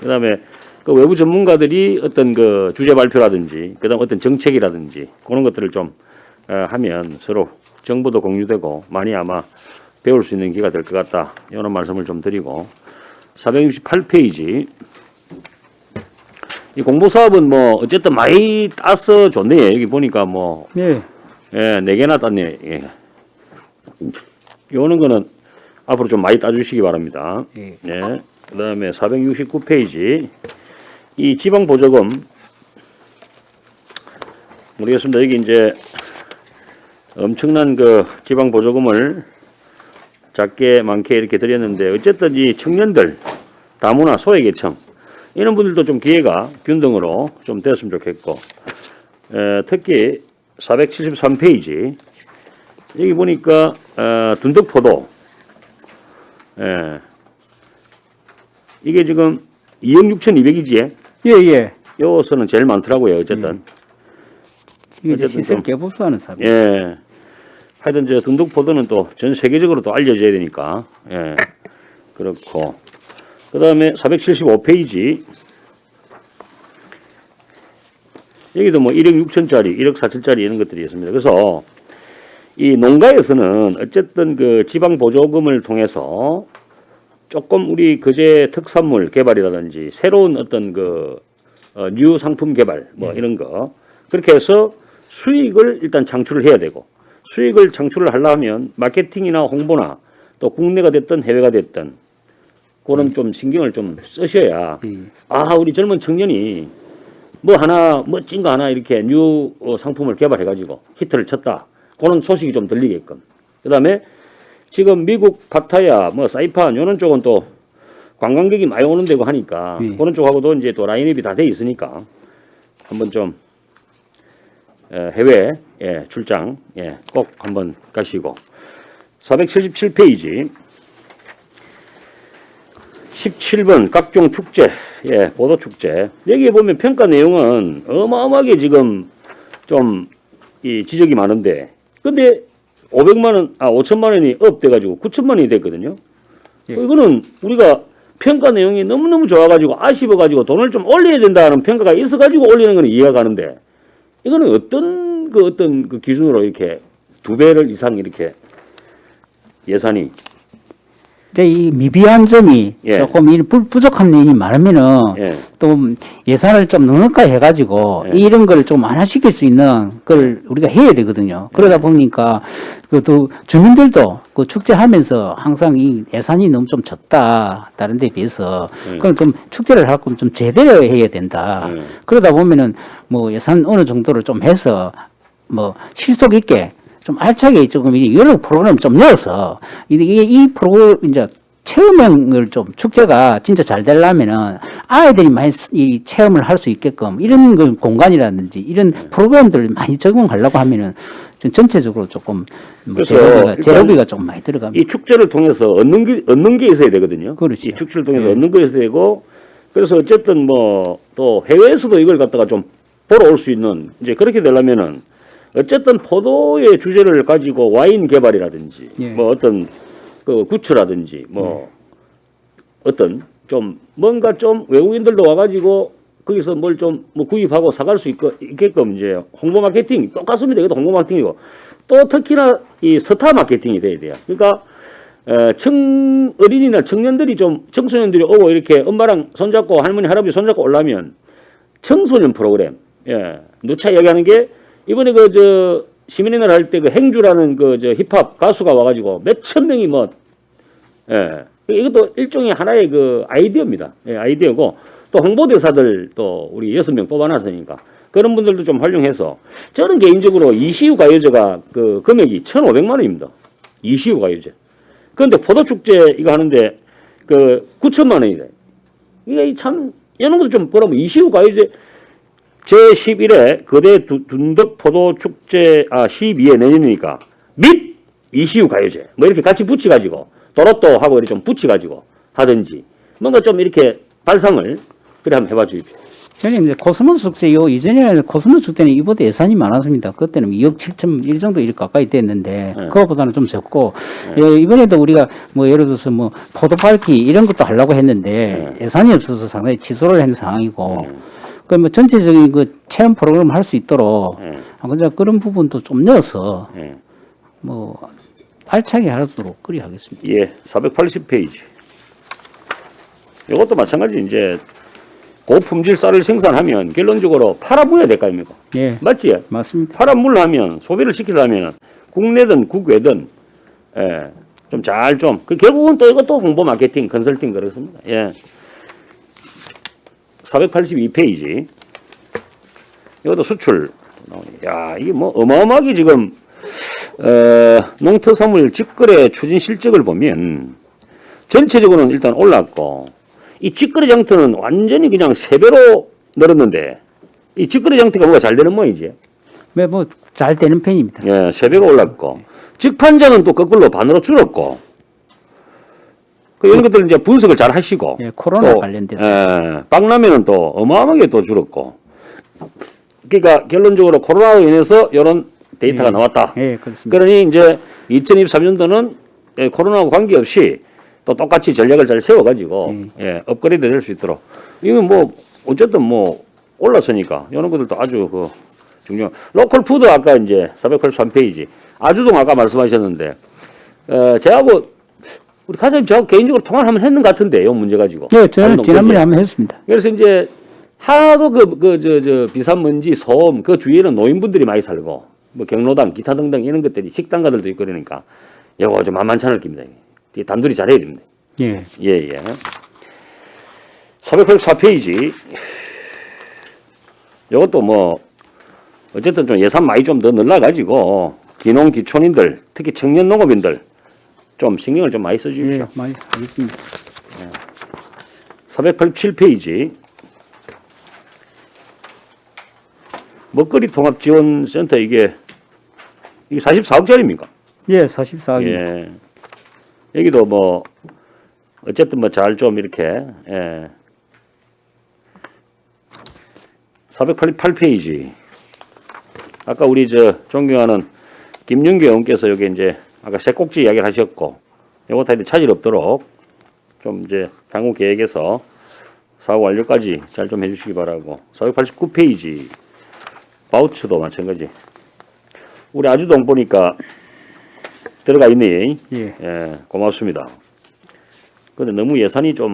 그다음에 그 외부 전문가들이 어떤 그 주제 발표라든지 그다음 어떤 정책이라든지 그런 것들을 좀 하면 서로 정보도 공유되고 많이 아마 배울 수 있는 기회가 될 것 같다 이런 말씀을 좀 드리고 468페이지 이 공보 사업은 뭐 어쨌든 많이 따서 좋네 여기 보니까 뭐 예. 4개나 땄네. 예. 요는 거는 앞으로 좀 많이 따주시기 바랍니다. 예. 예. 그 다음에 469페이지 이 지방보조금 모르겠습니다. 여기 이제 엄청난 그 지방보조금을 작게 많게 이렇게 드렸는데 어쨌든 이 청년들 다문화 소외계층 이런 분들도 좀 기회가 균등으로 좀 됐으면 좋겠고 특히 473페이지 여기 보니까 둔덕포도 이게 지금 2억 6,200이지에 예. 요서는 제일 많더라고요. 어쨌든 이게 이제 어쨌든 시설 좀- 개보수하는 사업. 예. 하여튼 저 둔덕포도는 또 전 세계적으로 또 알려져야 되니까 예. 그렇고 그다음에 475페이지 여기도 뭐 1억 6천짜리, 1억 4천짜리 이런 것들이 있습니다. 그래서 이 농가에서는 어쨌든 그 지방 보조금을 통해서 조금 우리 거제 특산물 개발이라든지 새로운 어떤 그 뉴 상품 개발 뭐 이런 거 그렇게 해서 수익을 일단 창출을 해야 되고 수익을 창출을 하려면 마케팅이나 홍보나 또 국내가 됐든 해외가 됐든 그런 좀 신경을 좀 쓰셔야 아 우리 젊은 청년이 뭐 하나 멋진 거 하나 이렇게 뉴 상품을 개발해 가지고 히트를 쳤다 그런 소식이 좀 들리게끔 그다음에 지금 미국 파타야 뭐 사이판 이런 쪽은 또 관광객이 많이 오는 데고 하니까 그런 쪽하고도 이제 또 라인업이 다 돼 있으니까 한번 좀 해외 출장 꼭 한번 가시고 477페이지 17번 각종 축제 보도 축제 여기에 보면 평가 내용은 어마어마하게 지금 좀 이 지적이 많은데 근데 5천만 원이 업돼 가지고 9천만 원이 됐거든요. 이거는 우리가 평가 내용이 너무너무 좋아 가지고 아쉬워 가지고 돈을 좀 올려야 된다는 평가가 있어 가지고 올리는 건 이해가 가는데 이거는 어떤 그 기준으로 이렇게 2배를 이상 이렇게 예산이 이제 이 미비한 점이 예. 조금 이 부족한 면이 많으면은 예. 또 예산을 좀 넉넉하게 해가지고 예. 이런 걸 좀 완화시킬 수 있는 걸 우리가 해야 되거든요. 그러다 보니까 또 주민들도 그 축제하면서 항상 이 예산이 너무 좀 적다 다른 데 비해서 그럼 좀 축제를 할 거면 좀 제대로 해야 된다. 그러다 보면은 뭐 예산 어느 정도를 좀 해서 뭐 실속 있게 좀 알차게 조금 여러 프로그램 좀 넣어서 이 프로그램 이제 체험형을 좀 축제가 진짜 잘 되려면은 아이들이 많이 이 체험을 할 수 있게끔 이런 그 공간이라든지 이런 프로그램들을 많이 적용하려고 하면은 좀 전체적으로 조금 뭐 그래서 재료비가 좀 많이 들어갑니다. 이 축제를 통해서 얻는 게 있어야 되거든요. 그렇죠. 이 축제를 통해서 얻는 거 있어야 되고 그래서 어쨌든 뭐 또 해외에서도 이걸 갖다가 좀 보러 올 수 있는 이제 그렇게 되려면은 어쨌든 포도의 주제를 가지고 와인 개발이라든지 예. 뭐 어떤 그 굿즈라든지 뭐 어떤 좀 뭔가 좀 외국인들도 와가지고 거기서 뭘 좀 뭐 구입하고 사갈 수 있게끔 이제 홍보 마케팅 똑같습니다. 이것도 홍보 마케팅이고 또 특히나 이 스타 마케팅이 돼야 돼요. 그러니까 어린이나 청년들이 좀 청소년들이 오고 이렇게 엄마랑 손잡고 할머니 할아버지 손잡고 오려면 청소년 프로그램 누차 얘기하는 게 이번에 그 저 시민의 날 할 때 그 행주라는 그 저 힙합 가수가 와가지고 몇천 명이 뭐 이것도 일종의 하나의 그 아이디어입니다. 아이디어고 또 홍보대사들 또 우리 6명 뽑아놨으니까 그런 분들도 좀 활용해서 저는 개인적으로 이시우 가요제가 그 금액이 1,500만 원입니다. 이시우 가요제. 그런데 포도축제 이거 하는데 그 9천만 원이래. 이게 참 이런 것도 좀 보라면 이시우 가요제 제11회 거대 둔덕포도축제 12회 내년이니까 및 이시우 가요제 뭐 이렇게 같이 붙여가지고 도로또 하고 이렇게 좀 붙여가지고 하든지 뭔가 좀 이렇게 발상을 그래 한번 해봐 주십시오. 저는 이제 코스모스 축제 이전에 코스모스 축제는 이보다 예산이 많았습니다. 그때는 2억 7천 1 정도 이렇게 가까이 됐는데 그거보다는 좀 적고 이번에도 우리가 뭐 예를 들어서 뭐 포도 밟기 이런 것도 하려고 했는데 예산이 없어서 상당히 취소를 한 상황이고 그 뭐 전체적인 그 체험 프로그램 할 수 있도록 그냥 그런 부분도 좀 넣어서 뭐 알차게 하도록 그리 하겠습니다. 예, 480페이지. 이것도 마찬가지 이제 고품질 쌀을 생산하면 결론적으로 팔아먹어야 될 거 아닙니까? 예, 맞지? 맞습니다. 팔아물하면 소비를 시키려면 국내든 국외든 좀 잘 좀. 그 결국은 또 이것도 홍보 마케팅 컨설팅 그렇습니다. 예. 482페이지. 이것도 수출. 야, 이게 뭐 어마어마하게 지금 농특산물 직거래 추진 실적을 보면 전체적으로는 일단 올랐고 이 직거래 장터는 완전히 그냥 3배로 늘었는데 이 직거래 장터가 뭐가 잘 되는 모양이지. 뭐 잘 되는 편입니다. 예, 3배가 올랐고 직판장은 또 거꾸로 반으로 줄었고 이런 것들은 이제 분석을 잘 하시고 예, 코로나 또, 관련돼서. 예, 빵라면은 또 어마어마하게 또 줄었고 그러니까 결론적으로 코로나로 인해서 이런 데이터가 나왔다. 예, 그렇습니다. 그러니 이제 2023년도는 코로나와 관계없이 또 똑같이 전략을 잘 세워가지고 예, 업그레이드 될 수 있도록 이건 뭐 어쨌든 뭐 올랐으니까 이런 것들도 아주 그 중요한 로컬 푸드 아까 이제 483페이지 아주동 아까 말씀하셨는데 제하고 우리 과장님 저하고 개인적으로 통화를 한번 했는 것 같은데 이 문제 가지고 네, 저는 아주동 지난번에 그지? 한번 했습니다. 그래서 이제 하도 저 비산먼지 소음 그 주위에는 노인분들이 많이 살고 뭐 경로당 기타 등등 이런 것들이 식당가들도 있고 그러니까 이거 좀 만만치 않을 겁니다. 이게 단둘이 잘해야 됩니다. 예. 예. 484페이지. 이것도 뭐 어쨌든 좀 예산 많이 좀 더 늘려가지고 기농 기촌인들 특히 청년 농업인들 좀 신경을 좀 많이 써주십시오. 예, 많이 하겠습니다. 487페이지. 먹거리 통합지원센터 이게 44억짜리입니까? 예, 44기. 예. 여기도 뭐 어쨌든 뭐 잘 좀 이렇게 예. 488페이지. 아까 우리 저 존경하는 김윤규 의원께서 여기 이제 아까 세 꼭지 이야기를 하셨고 요거 다 차질 없도록 좀 이제 향후 계획에서 사후 완료까지 잘 좀 해주시기 바라고. 489페이지. 바우처도 마찬가지. 우리 아주동 보니까 들어가 있네. 예. 예, 고맙습니다. 근데 너무 예산이 좀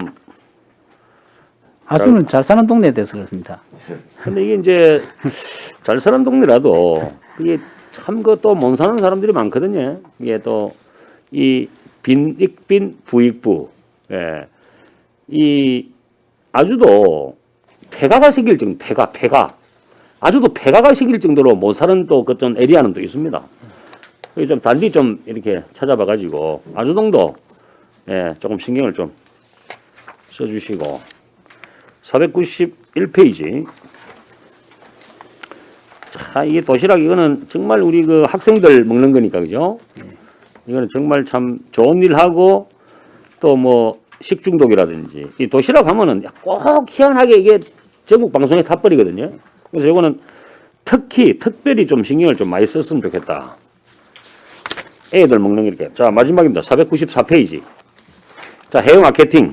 아주는 잘 사는 동네에 대해서 그렇습니다. 근데 이게 이제 잘 사는 동네라도 이게 참 그 또 못 사는 사람들이 많거든요. 이게 또 이 빈익빈 부익부. 예. 이 아주도 폐가가 생길 정도 폐가. 아주도 폐가가 생길 정도로 못 사는 또 어떤 에리아는 또 있습니다. 그래서 좀 단디 좀 이렇게 찾아봐 가지고 아주동도 예, 조금 신경을 좀 써주시고 491페이지. 자, 이게 도시락 이거는 정말 우리 그 학생들 먹는 거니까 그죠? 이거는 정말 참 좋은 일 하고 또 뭐 식중독이라든지 이 도시락 하면은 꼭 희한하게 이게 전국 방송에 타버리거든요. 그래서 이거는 특별히 좀 신경을 좀 많이 썼으면 좋겠다. 애들 먹는 게 이렇게. 자, 마지막입니다. 494페이지. 자, 해외 마케팅.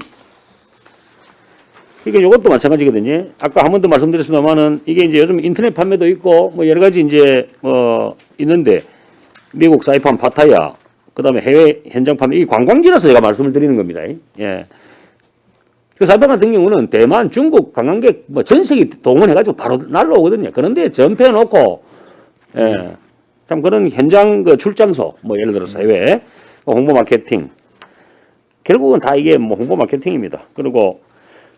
이게 이것도 마찬가지거든요. 아까 한 번 더 말씀드렸습니다만은 이게 이제 요즘 인터넷 판매도 있고 뭐 여러 가지 이제 있는데 미국 사이판 파타야 그다음에 해외 현장 판매 이게 관광지라서 제가 말씀을 드리는 겁니다. 예. 그 사이판 같은 경우는 대만, 중국 관광객 뭐 전 세계 동원해가지고 바로 날라오거든요. 그런데 전폐해 놓고 예. 참 그런 현장 그 출장소 뭐 예를 들어서 해외 홍보 마케팅 결국은 다 이게 뭐 홍보 마케팅입니다. 그리고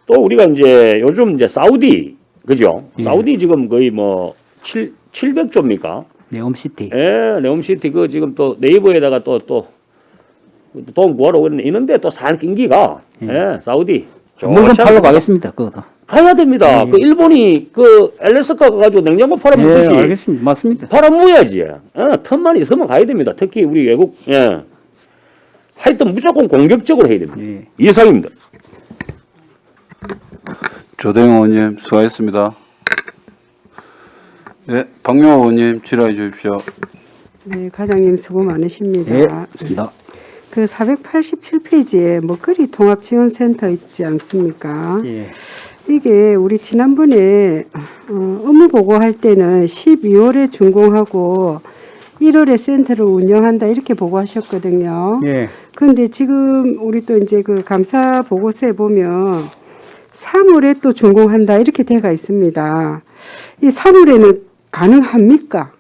또 우리가 이제 요즘 이제 사우디 그죠? 사우디 지금 거의 뭐 700조입니까? 네옴시티. 예, 네옴시티 그 지금 또 네이버에다가 또 돈 구하러 있는데 또 살 낀기가 예, 사우디 물건 좋지 팔러 않습니까? 가겠습니다. 그거도. 가야 됩니다. 그 일본이 그 엘레스카 가가지고 냉장고 팔아먹듯이 예, 알겠습니다. 맞습니다. 팔아먹어야지. 틈만 있으면 가야 됩니다. 특히 우리 외국 하여튼 무조건 공격적으로 해야 됩니다. 예. 이상입니다. 조대영 의원님 수고하셨습니다. 네, 박용호 의원님 질의해 주십시오. 네, 과장님 수고 많으십니다. 예, 맞습니다. 그 487페이지에 먹거리 통합지원센터 있지 않습니까? 예. 이게 우리 지난번에 업무 보고할 때는 12월에 준공하고 1월에 센터를 운영한다 이렇게 보고하셨거든요. 예. 그런데 지금 우리 또 이제 그 감사 보고서에 보면 3월에 또 준공한다 이렇게 돼가 있습니다. 이 3월에는 가능합니까?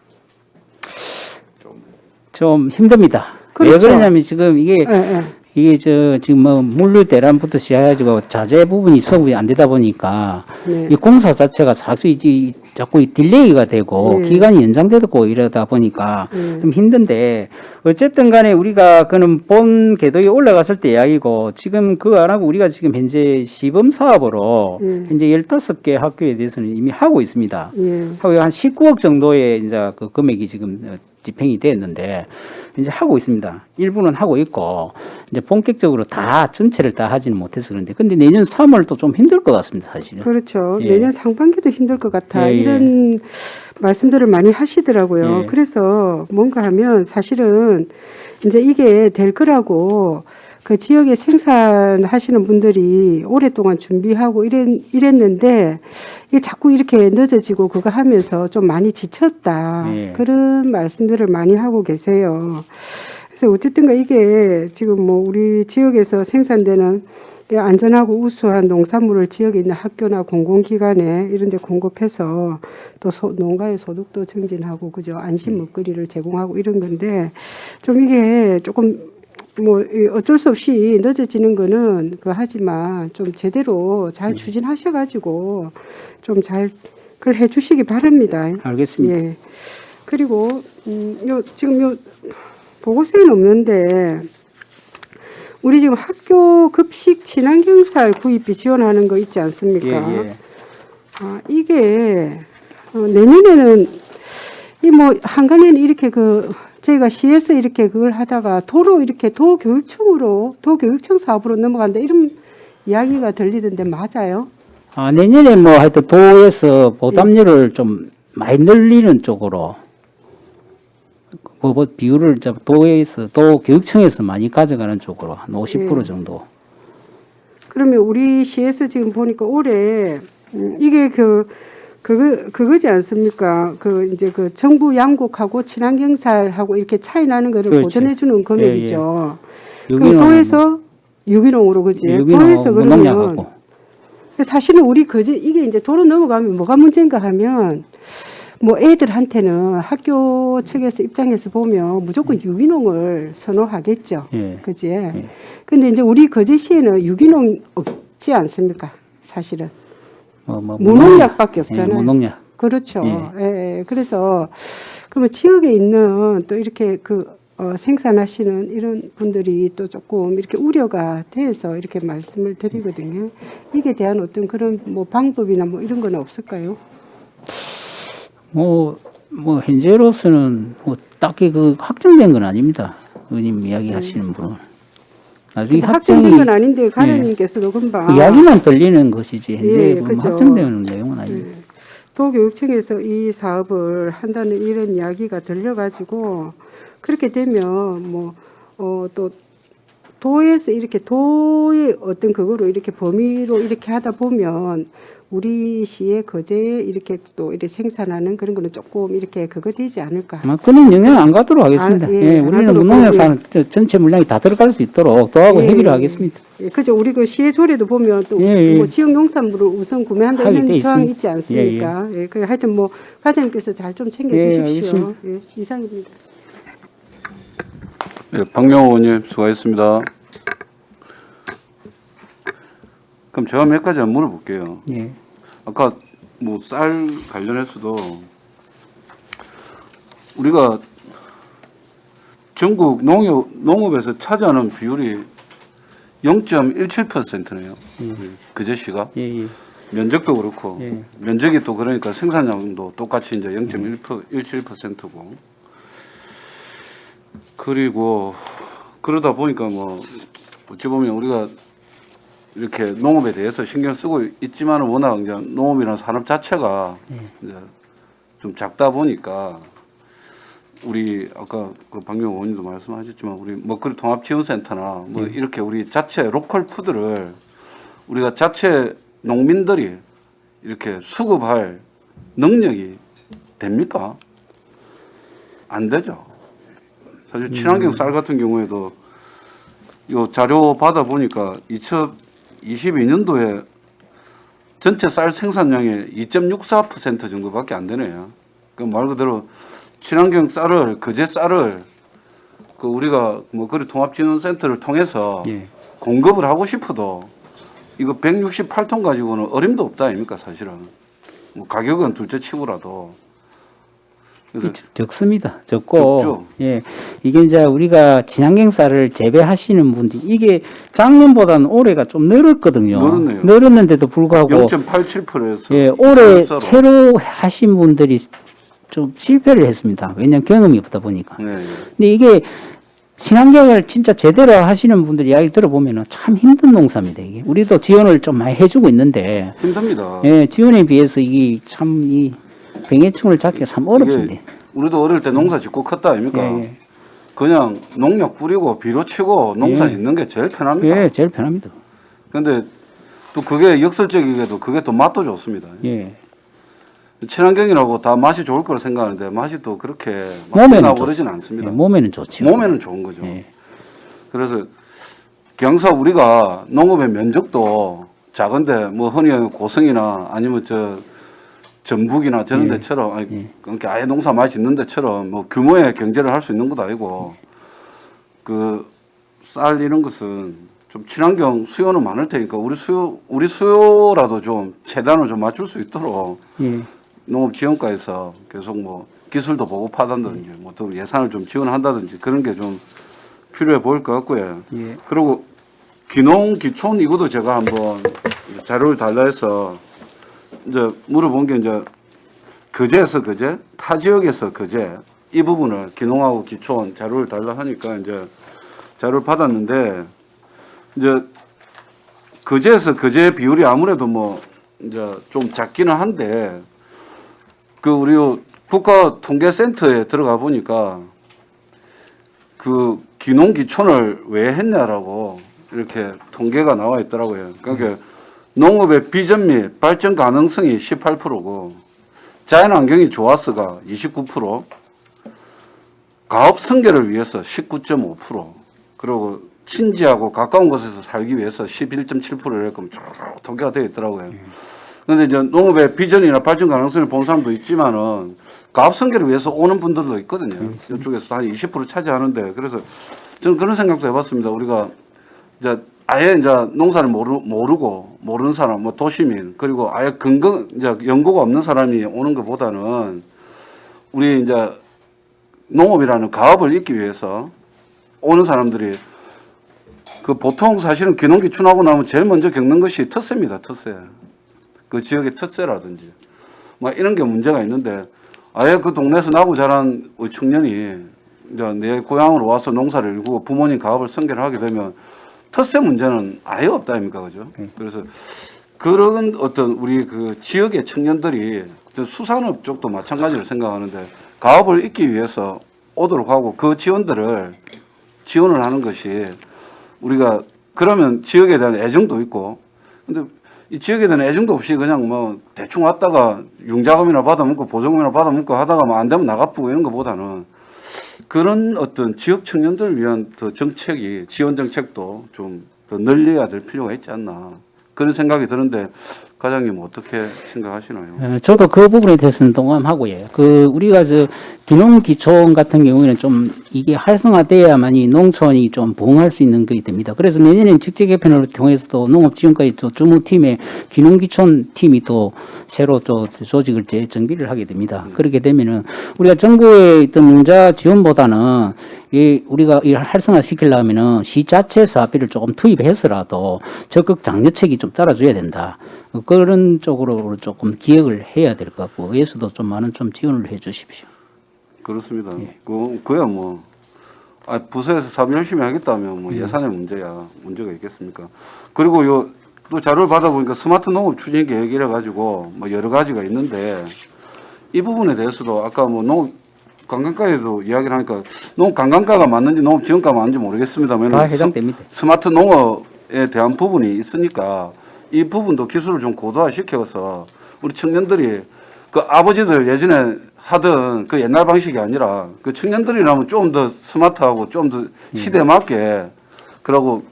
좀 힘듭니다. 왜 그렇죠. 그러냐면 지금 이게 예, 예. 이게 지금 뭐 물류 대란부터 시작해가지고 자재 부분이 수급이 안 되다 보니까 네. 이 공사 자체가 자꾸 이 딜레이가 되고 네. 기간이 연장되고 이러다 보니까 네. 좀 힘든데 어쨌든 간에 우리가 그는 본 궤도에 올라갔을 때 이야기고 지금 그거 안 하고 우리가 지금 현재 시범 사업으로 현재 15개 학교에 대해서는 이미 하고 있습니다. 예. 하고 한 19억 정도의 이제 그 금액이 지금 집행이 됐는데 이제 하고 있습니다. 일부는 하고 있고 이제 본격적으로 다 전체를 다 하지는 못해서 그런데 근데 내년 3월도 좀 힘들 것 같습니다, 사실은. 그렇죠. 예. 내년 상반기도 힘들 것 같아. 예, 예. 이런 말씀들을 많이 하시더라고요. 예. 그래서 뭔가 하면 사실은 이제 이게 될 거라고 그 지역에 생산하시는 분들이 오랫동안 준비하고 이랬는데 이게 자꾸 이렇게 늦어지고 그거 하면서 좀 많이 지쳤다. 예. 그런 말씀들을 많이 하고 계세요. 그래서 어쨌든가 이게 지금 뭐 우리 지역에서 생산되는 안전하고 우수한 농산물을 지역에 있는 학교나 공공기관에 이런 데 공급해서 또 농가의 소득도 증진하고 그죠 안심 먹거리를 제공하고 이런 건데 좀 이게 조금 뭐 어쩔 수 없이 늦어지는 거는 하지만 좀 제대로 잘 추진하셔가지고 좀 잘 그걸 해주시기 바랍니다. 알겠습니다. 예. 그리고 지금 요 보고서에는 없는데 우리 지금 학교 급식 친환경쌀 구입비 지원하는 거 있지 않습니까? 예, 예. 아, 이게 내년에는 이 뭐 한간에는 이렇게 저희가 시에서 이렇게 그걸 하다가 도로 이렇게 도교육청 사업으로 넘어간다 이런 이야기가 들리던데 맞아요? 아, 내년에 뭐 하여튼 도에서 보담률을 좀 많이 늘리는 쪽으로 뭐 비율을 도 교육청에서 많이 가져가는 쪽으로 한 50% 예. 정도. 그러면 우리 시에서 지금 보니까 올해 이게 그거지 않습니까? 이제 정부 양곡하고 친환경쌀하고 이렇게 차이 나는 거를 그렇지. 보전해 주는 금액이죠. 그럼 유기농 도에서 유기농으로 그지? 도에서 그러면 무농약하고. 사실은 우리 이게 이제 도로 넘어가면 뭐가 문제인가 하면 뭐 애들한테는 학교 측에서 입장에서 보면 무조건 유기농을 선호하겠죠. 예. 그지? 근데 이제 우리 거제시에는 유기농 없지 않습니까? 사실은. 무농약밖에 없잖아요. 예, 무농약. 그렇죠. 예. 예. 그래서 그러면 지역에 있는 또 이렇게 생산하시는 이런 분들이 또 조금 이렇게 우려가 돼서 이렇게 말씀을 드리거든요. 이게 대한 어떤 그런 뭐 방법이나 뭐 이런 건 없을까요? 뭐 현재로서는 뭐 딱히 확정된 건 아닙니다. 의원님 이야기하시는 분은. 나중에 확정된 건 아닌데 가령님께서도 금방 이야기만 들리는 것이지 현재 예, 뭐 그죠. 확정되는 내용은 아닙니다. 도교육청에서 이 사업을 한다는 이런 이야기가 들려가지고 그렇게 되면 또 도에서 이렇게 도의 어떤 그거로 이렇게 범위로 이렇게 하다 보면 우리 시의 거제에 이렇게 또 이렇게 생산하는 그런 거는 조금 이렇게 그거 되지 않을까? 아마 그는 영향 안 가도록 하겠습니다. 예, 안 우리는 하도록 무농약 하고, 사는 전체 물량이 다 들어갈 수 있도록 도하고 예, 협의를 예. 하겠습니다. 예, 그죠. 우리 시의 조례도 보면 또 예, 예. 지역 농산물을 우선 구매한다 하게 이런 돼 조항이 있습니다. 있지 않습니까? 예, 하여튼 과장님께서 잘 좀 챙겨주십시오. 알겠습니다. 예, 이상입니다. 네, 박명호 의원님 수고하셨습니다. 그럼 제가 몇 가지 물어볼게요. 예. 아까 뭐 쌀 관련해서도 우리가 전국 농업에서 차지하는 비율이 0.17%네요. 그제시가 예, 예. 면적도 그렇고 예. 면적이 또 그러니까 생산량도 똑같이 이제 0.17%고 그리고 그러다 보니까 뭐 어찌 보면 우리가 이렇게 농업에 대해서 신경 쓰고 있지만 워낙 이제 농업이라는 산업 자체가 이제 좀 작다 보니까 우리 아까 박명호 의원님도 말씀하셨지만 우리 먹거리 통합지원센터나 뭐 이렇게 우리 자체 로컬 푸드를 우리가 자체 농민들이 이렇게 수급할 능력이 됩니까? 안 되죠. 사실 친환경 쌀 같은 경우에도 이 자료 받아 보니까 2022년도에 전체 쌀 생산량의 2.64% 정도밖에 안 되네요. 그 말 그대로 친환경 쌀을 거제 쌀을 그 우리가 뭐 그리 통합진흥센터를 통해서 예. 공급을 하고 싶어도 이거 168톤 가지고는 어림도 없다 아닙니까 사실은. 뭐 가격은 둘째 치고라도. 그래서 적습니다. 적고 적죠. 예 이게 이제 우리가 친환경 쌀을 재배하시는 분들이 이게 작년보다는 올해가 좀 늘었거든요. 늘었네요. 늘었는데도 불구하고 0.87%에서 예 올해 새로 하신 분들이 좀 실패를 했습니다. 왜냐하면 경험이 없다 보니까. 네. 근데 이게 친환경을 진짜 제대로 하시는 분들 이야기 들어보면은 참 힘든 농사입니다. 이게 우리도 지원을 좀 많이 해주고 있는데 힘듭니다. 예 지원에 비해서 이게 참 이 병해충을 잡기가 참 어렵습니다. 이게 우리도 어릴 때 농사 짓고 컸다 아닙니까? 예, 그냥 농약 뿌리고 비료 치고 농사 예. 짓는 게 제일 편합니다. 예, 제일 편합니다. 근데 또 그게 역설적이게도 그게 또 맛도 좋습니다. 예. 친환경이라고 다 맛이 좋을 거라 생각하는데 맛이 또 그렇게 몸에는 나고 좋죠. 그러진 않습니다. 예, 몸에는 좋죠. 몸에는 좋은 거죠. 예. 그래서 경사 우리가 농업의 면적도 작은데 뭐 흔히 고성이나 아니면 저 전북이나 저런 예. 데처럼 아니, 예. 그러니까 아예 농사 많이 짓는 데처럼 뭐 규모의 경제를 할 수 있는 것도 아니고 그 쌀 이런 것은 좀 친환경 수요는 많을 테니까 우리 수요라도 좀 최대한을 좀 맞출 수 있도록 예. 농업지원과에서 계속 뭐 기술도 보급하다든지 뭐 또 예산을 좀 지원한다든지 그런 게 좀 필요해 보일 것 같고요. 예. 그리고 기농 기촌 이것도 제가 한번 자료를 달라 해서 이제 물어본 게 이제 거제에서 거제, 타 지역에서 거제 이 부분을 기농하고 기촌 자료를 달라 하니까 이제 자료를 받았는데 이제 거제에서 거제 비율이 아무래도 뭐 이제 좀 작기는 한데 그 우리 국가통계센터에 들어가 보니까 그 기농 기촌을 왜 했냐라고 이렇게 통계가 나와 있더라고요. 그러니까 농업의 비전 및 발전 가능성이 18%고 자연환경이 좋았어가 29%, 가업 승계를 위해서 19.5%, 그리고 친지하고 가까운 곳에서 살기 위해서 11.7% 이렇게 쭉 통계가 되어 있더라고요. 그런데 이제 농업의 비전이나 발전 가능성을 본 사람도 있지만은 가업 승계를 위해서 오는 분들도 있거든요. 이쪽에서 한 20% 차지하는데 그래서 저는 그런 생각도 해봤습니다. 우리가 이제 아예 이제 농사를 모르고 모르는 사람, 뭐 도시민 그리고 아예 이제 연고가 없는 사람이 오는 것보다는 우리 이제 농업이라는 가업을 잇기 위해서 오는 사람들이 그 보통 사실은 기농기촌하고 나면 제일 먼저 겪는 것이 텃세입니다. 텃세. 그 지역의 텃세라든지 뭐 이런 게 문제가 있는데 아예 그 동네에서 나고 자란 우리 청년이 이제 내 고향으로 와서 농사를 일구고 부모님 가업을 승계를 하게 되면 텃세 문제는 아예 없다 아닙니까, 그죠? 그래서 그런 어떤 우리 그 지역의 청년들이 수산업 쪽도 마찬가지로 생각하는데 가업을 잇기 위해서 오도록 하고 그 지원을 하는 것이 우리가 그러면 지역에 대한 애정도 있고 근데 이 지역에 대한 애정도 없이 그냥 뭐 대충 왔다가 융자금이나 받아먹고 보조금이나 받아먹고 하다가 뭐 안 되면 나가쁘고 이런 것보다는 그런 어떤 지역 청년들을 위한 더 정책이 지원 정책도 좀 더 늘려야 될 필요가 있지 않나 그런 생각이 드는데 과장님 어떻게 생각하시나요? 저도 그 부분에 대해서는 동감하고요. 그 우리가 저 기농기촌 같은 경우에는 좀 이게 활성화돼야만이 농촌이 좀 부흥할 수 있는 게 됩니다. 그래서 내년에는 직제 개편을 통해서도 농업지원과의 또 주무팀에 기농기촌 팀이 또 새로 또 조직을 재정비를 하게 됩니다. 그렇게 되면은 우리가 정부의 어떤 융자 지원보다는 우리가 이 활성화 시키려면은 시 자체 사업비를 조금 투입해서라도 적극 장려책이 좀 따라줘야 된다. 그런 쪽으로 조금 기획을 해야 될 것 같고 의회에서도 좀 많은 좀 지원을 해 주십시오. 그렇습니다. 그야 뭐 부서에서 사업 열심히 하겠다면 뭐 예산의 문제가 있겠습니까? 그리고 또 자료를 받아보니까 스마트 농업 추진 계획이라 가지고 뭐 여러 가지가 있는데 이 부분에 대해서도 아까 뭐 농업 관광가에도 이야기를 하니까 농업 관광가가 맞는지 농업 지원가가 맞는지 모르겠습니다만 다 해당됩니다. 스마트 농업에 대한 부분이 있으니까 이 부분도 기술을 좀 고도화 시켜서 우리 청년들이 그 아버지들 예전에 하던 그 옛날 방식이 아니라 그 청년들이라면 좀 더 스마트하고 좀 더 시대에 맞게 그러고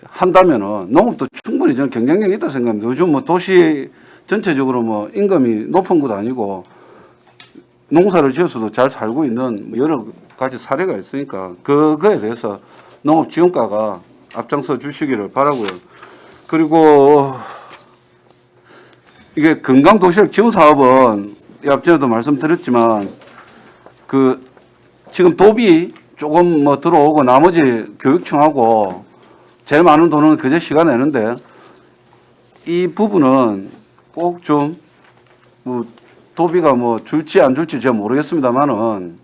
한다면은 농업도 충분히 저는 경쟁력이 있다 생각합니다. 요즘 뭐 도시 전체적으로 뭐 임금이 높은 것도 아니고 농사를 지어서도 잘 살고 있는 여러 가지 사례가 있으니까 그거에 대해서 농업지원과가 앞장서 주시기를 바라고요. 그리고 이게 건강도시락 지원 사업은 앞전에도 말씀드렸지만 그 지금 도비 조금 뭐 들어오고 나머지 교육청하고 제일 많은 돈은 그제 시가 내는데 이 부분은 꼭 좀 뭐 도비가 뭐 줄지 안 줄지 제가 모르겠습니다만은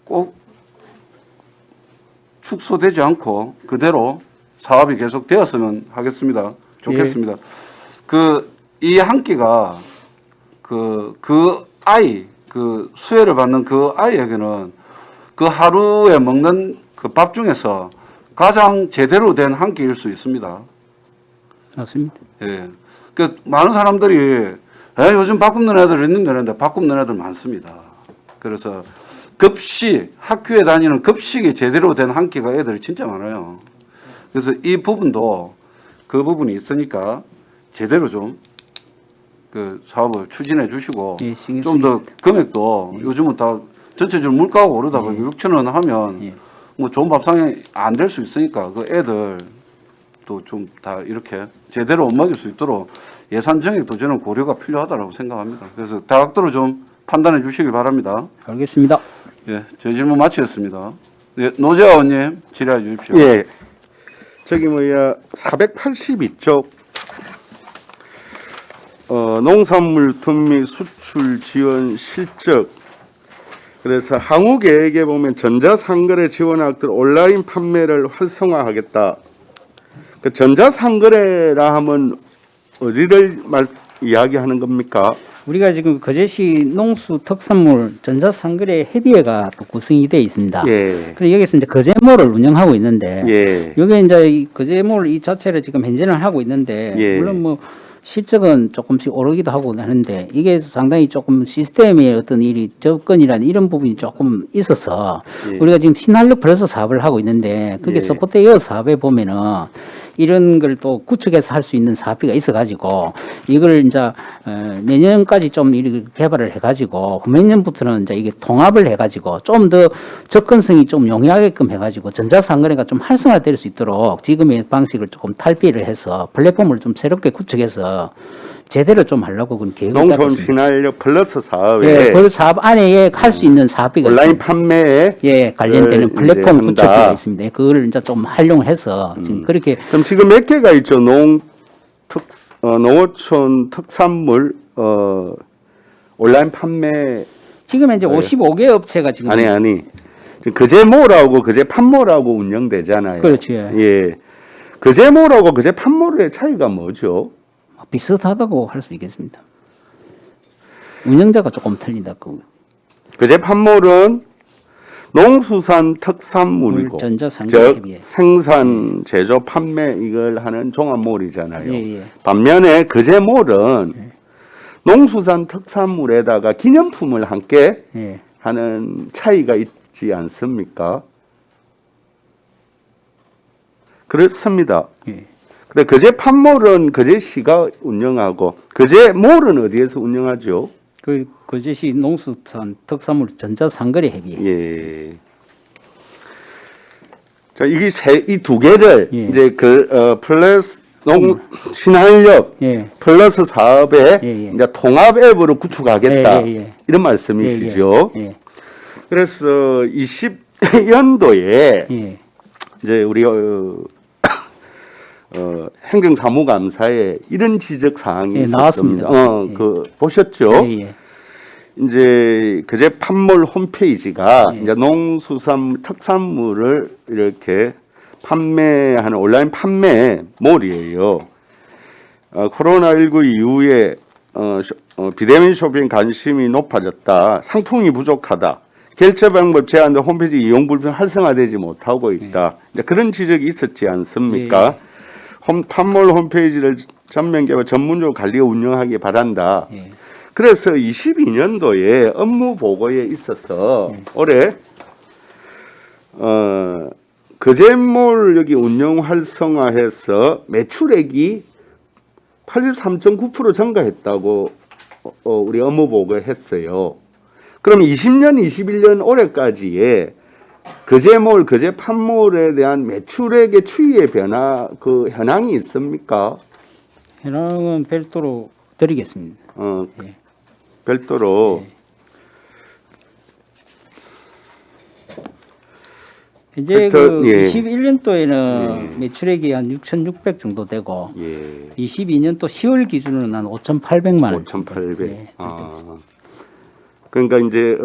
꼭 축소되지 않고 그대로 사업이 계속 되었으면 하겠습니다. 좋겠습니다. 이 한 끼가 그 아이 그 수혜를 받는 그 아이에게는 그 하루에 먹는 그 밥 중에서 가장 제대로 된 한 끼일 수 있습니다. 맞습니다. 예. 그 많은 사람들이 요즘 밥 굶는 애들 있는데 밥 굶는 애들 많습니다. 그래서 급식, 학교에 다니는 급식이 제대로 된 한 끼가 애들이 진짜 많아요. 그래서 이 부분도 그 부분이 있으니까 제대로 좀 그 사업을 추진해 주시고 예, 신경 좀 더 금액도 요즘은 다 전체적으로 물가가 오르다 보니까 6천 원 하면 뭐 좋은 밥상이 안 될 수 있으니까 그 애들 또 좀 다 이렇게 제대로 못 먹일 수 있도록 예산 정액도 저는 고려가 필요하다고 생각합니다. 그래서 다각도로 좀 판단해 주시길 바랍니다. 알겠습니다. 예, 제 질문 마치겠습니다. 예, 노재하 의원님 질의해 주십시오. 예. 저기 482쪽 농산물 둔미 수출 지원 실적. 그래서 향후 계획에 보면 전자상거래 지원학들 온라인 판매를 활성화하겠다. 그 전자상거래라 하면 어디를 이야기하는 겁니까? 우리가 지금 거제시 농수 특산물 전자상거래 협의회가 또 구성이 되어 있습니다. 예. 그리고 여기서 이제 거제몰을 운영하고 있는데 예. 여기 이제 이 거제몰 이 자체를 지금 현재는 하고 있는데 예. 물론 뭐 실적은 조금씩 오르기도 하고 하는데 이게 상당히 조금 시스템의 어떤 일이 접근이라는 이런 부분이 조금 있어서 예. 우리가 지금 신한력 플러스 사업을 하고 있는데 그게 예. 서포트웨어 사업에 보면은 이런 걸 또 구축해서 할 수 있는 사업비가 있어가지고 이걸 이제 내년까지 좀 이렇게 개발을 해가지고 금년부터는 이제 이게 통합을 해가지고 좀 더 접근성이 좀 용이하게끔 해가지고 전자상거래가 좀 활성화될 수 있도록 지금의 방식을 조금 탈피를 해서 플랫폼을 좀 새롭게 구축해서 제대로 좀 하려고 그런 계획을 짜고 농촌 있습니다. 신활력 플러스 사업에 예, 그 사업 안에 할 수 있는 사업비가 온라인 있습니다. 판매에 예, 관련되는 이제 플랫폼 한다. 구축되어 있습니다. 그걸 이제 좀 활용해서 지금 그렇게 그럼 지금 몇 개가 있죠? 농어촌 특산물 온라인 판매 지금 이제 55개 업체가 지금 아니 지금 그제모라고 그제판모라고 운영되잖아요. 그렇죠. 예. 그제모라고 그제판모의 차이가 뭐죠? 비슷하다고 할 수 있겠습니다. 운영자가 조금 틀린다고. 그제판몰은 농수산 특산물이고 전자상거래에 비해. 생산, 제조, 판매 이걸 하는 종합몰이잖아요. 예, 예. 반면에 그제몰은 농수산 특산물에다가 기념품을 함께 예. 하는 차이가 있지 않습니까? 그렇습니다. 예. 근데 그제판몰은 그제시가 운영하고 그제몰은 어디에서 운영하죠? 그 거제시 농수산 특산물 전자상거래 협의회. 예. 자, 이 두 개를 예. 이제 플러스 신한력 예. 플러스 사업에 예, 예. 이제 통합 앱으로 구축하겠다. 예, 예, 예. 이런 말씀이시죠. 예, 예. 그래서 20년도에 예. 이제 우리 행정사무감사에 이런 지적 사항이 예, 있었습니다. 나왔습니다. 예. 그 보셨죠? 예, 예. 이제 그제 판몰 홈페이지가 예. 이제 농수산 특산물을 이렇게 판매하는 온라인 판매몰이에요. 코로나19 이후에 비대면 쇼핑 관심이 높아졌다. 상품이 부족하다. 결제 방법 제한된 홈페이지 이용 불편 활성화되지 못하고 있다. 이제 그런 지적이 있었지 않습니까? 판몰 홈페이지를 전면 개발 전문적으로 관리 운영하기 바란다. 예. 그래서 22년도에 업무 보고에 있어서 올해 거제몰 여기 운영 활성화해서 매출액이 83.9% 증가했다고 우리 업무 보고에 했어요. 그럼 20년, 21년 올해까지의 거제몰, 거제 판몰에 대한 매출액의 추이의 변화, 그 현황이 있습니까? 현황은 별도로 드리겠습니다. 예. 별도로. 이제 하여튼, 그 예. 21년도에는 매출액이 한 6,600 정도 되고 예. 22년도 10월 기준으로는 한 5,800만 원. 5,800. 예, 그러니까 이제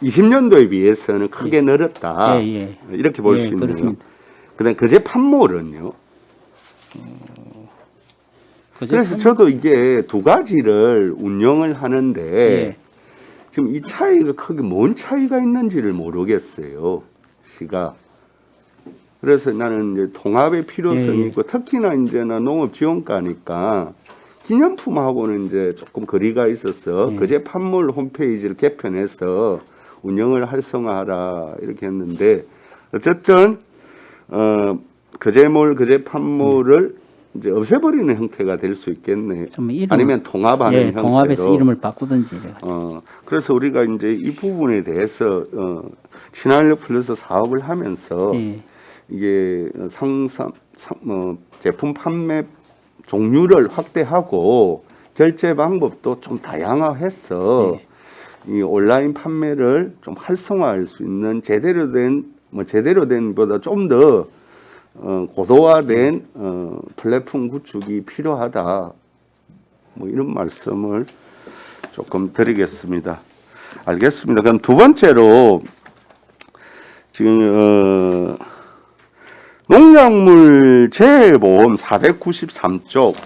20년도에 비해서는 크게 늘었다. 예, 예. 이렇게 볼 수 예, 있네요. 그렇습니다. 그다음 거제 판몰은요. 그래서 그제 저도 이게 두 가지를 운영을 하는데 예. 지금 이 차이가 크게 뭔 차이가 있는지를 모르겠어요. 시가. 그래서 나는 이제 통합의 필요성이 예. 있고 특히나 이제는 농업 지원과니까 기념품하고는 이제 조금 거리가 있어서 예. 거제 판몰 홈페이지를 개편해서 운영을 활성화하라 이렇게 했는데 어쨌든 거제몰, 거제 판몰을 이제 없애버리는 형태가 될 수 있겠네. 좀 이름- 아니면 통합하는 예, 형태로. 통합해서 이름을 바꾸든지. 이래가지고. 그래서 우리가 이제 이 부분에 대해서 친환경 플러스 사업을 하면서 예. 이게 제품 판매 종류를 확대하고 결제 방법도 좀 다양화해서 이 온라인 판매를 좀 활성화할 수 있는 제대로 된 보다 좀 더 고도화된 플랫폼 구축이 필요하다. 뭐 이런 말씀을 조금 드리겠습니다. 알겠습니다. 그럼 두 번째로 지금 농작물 재해보험 493쪽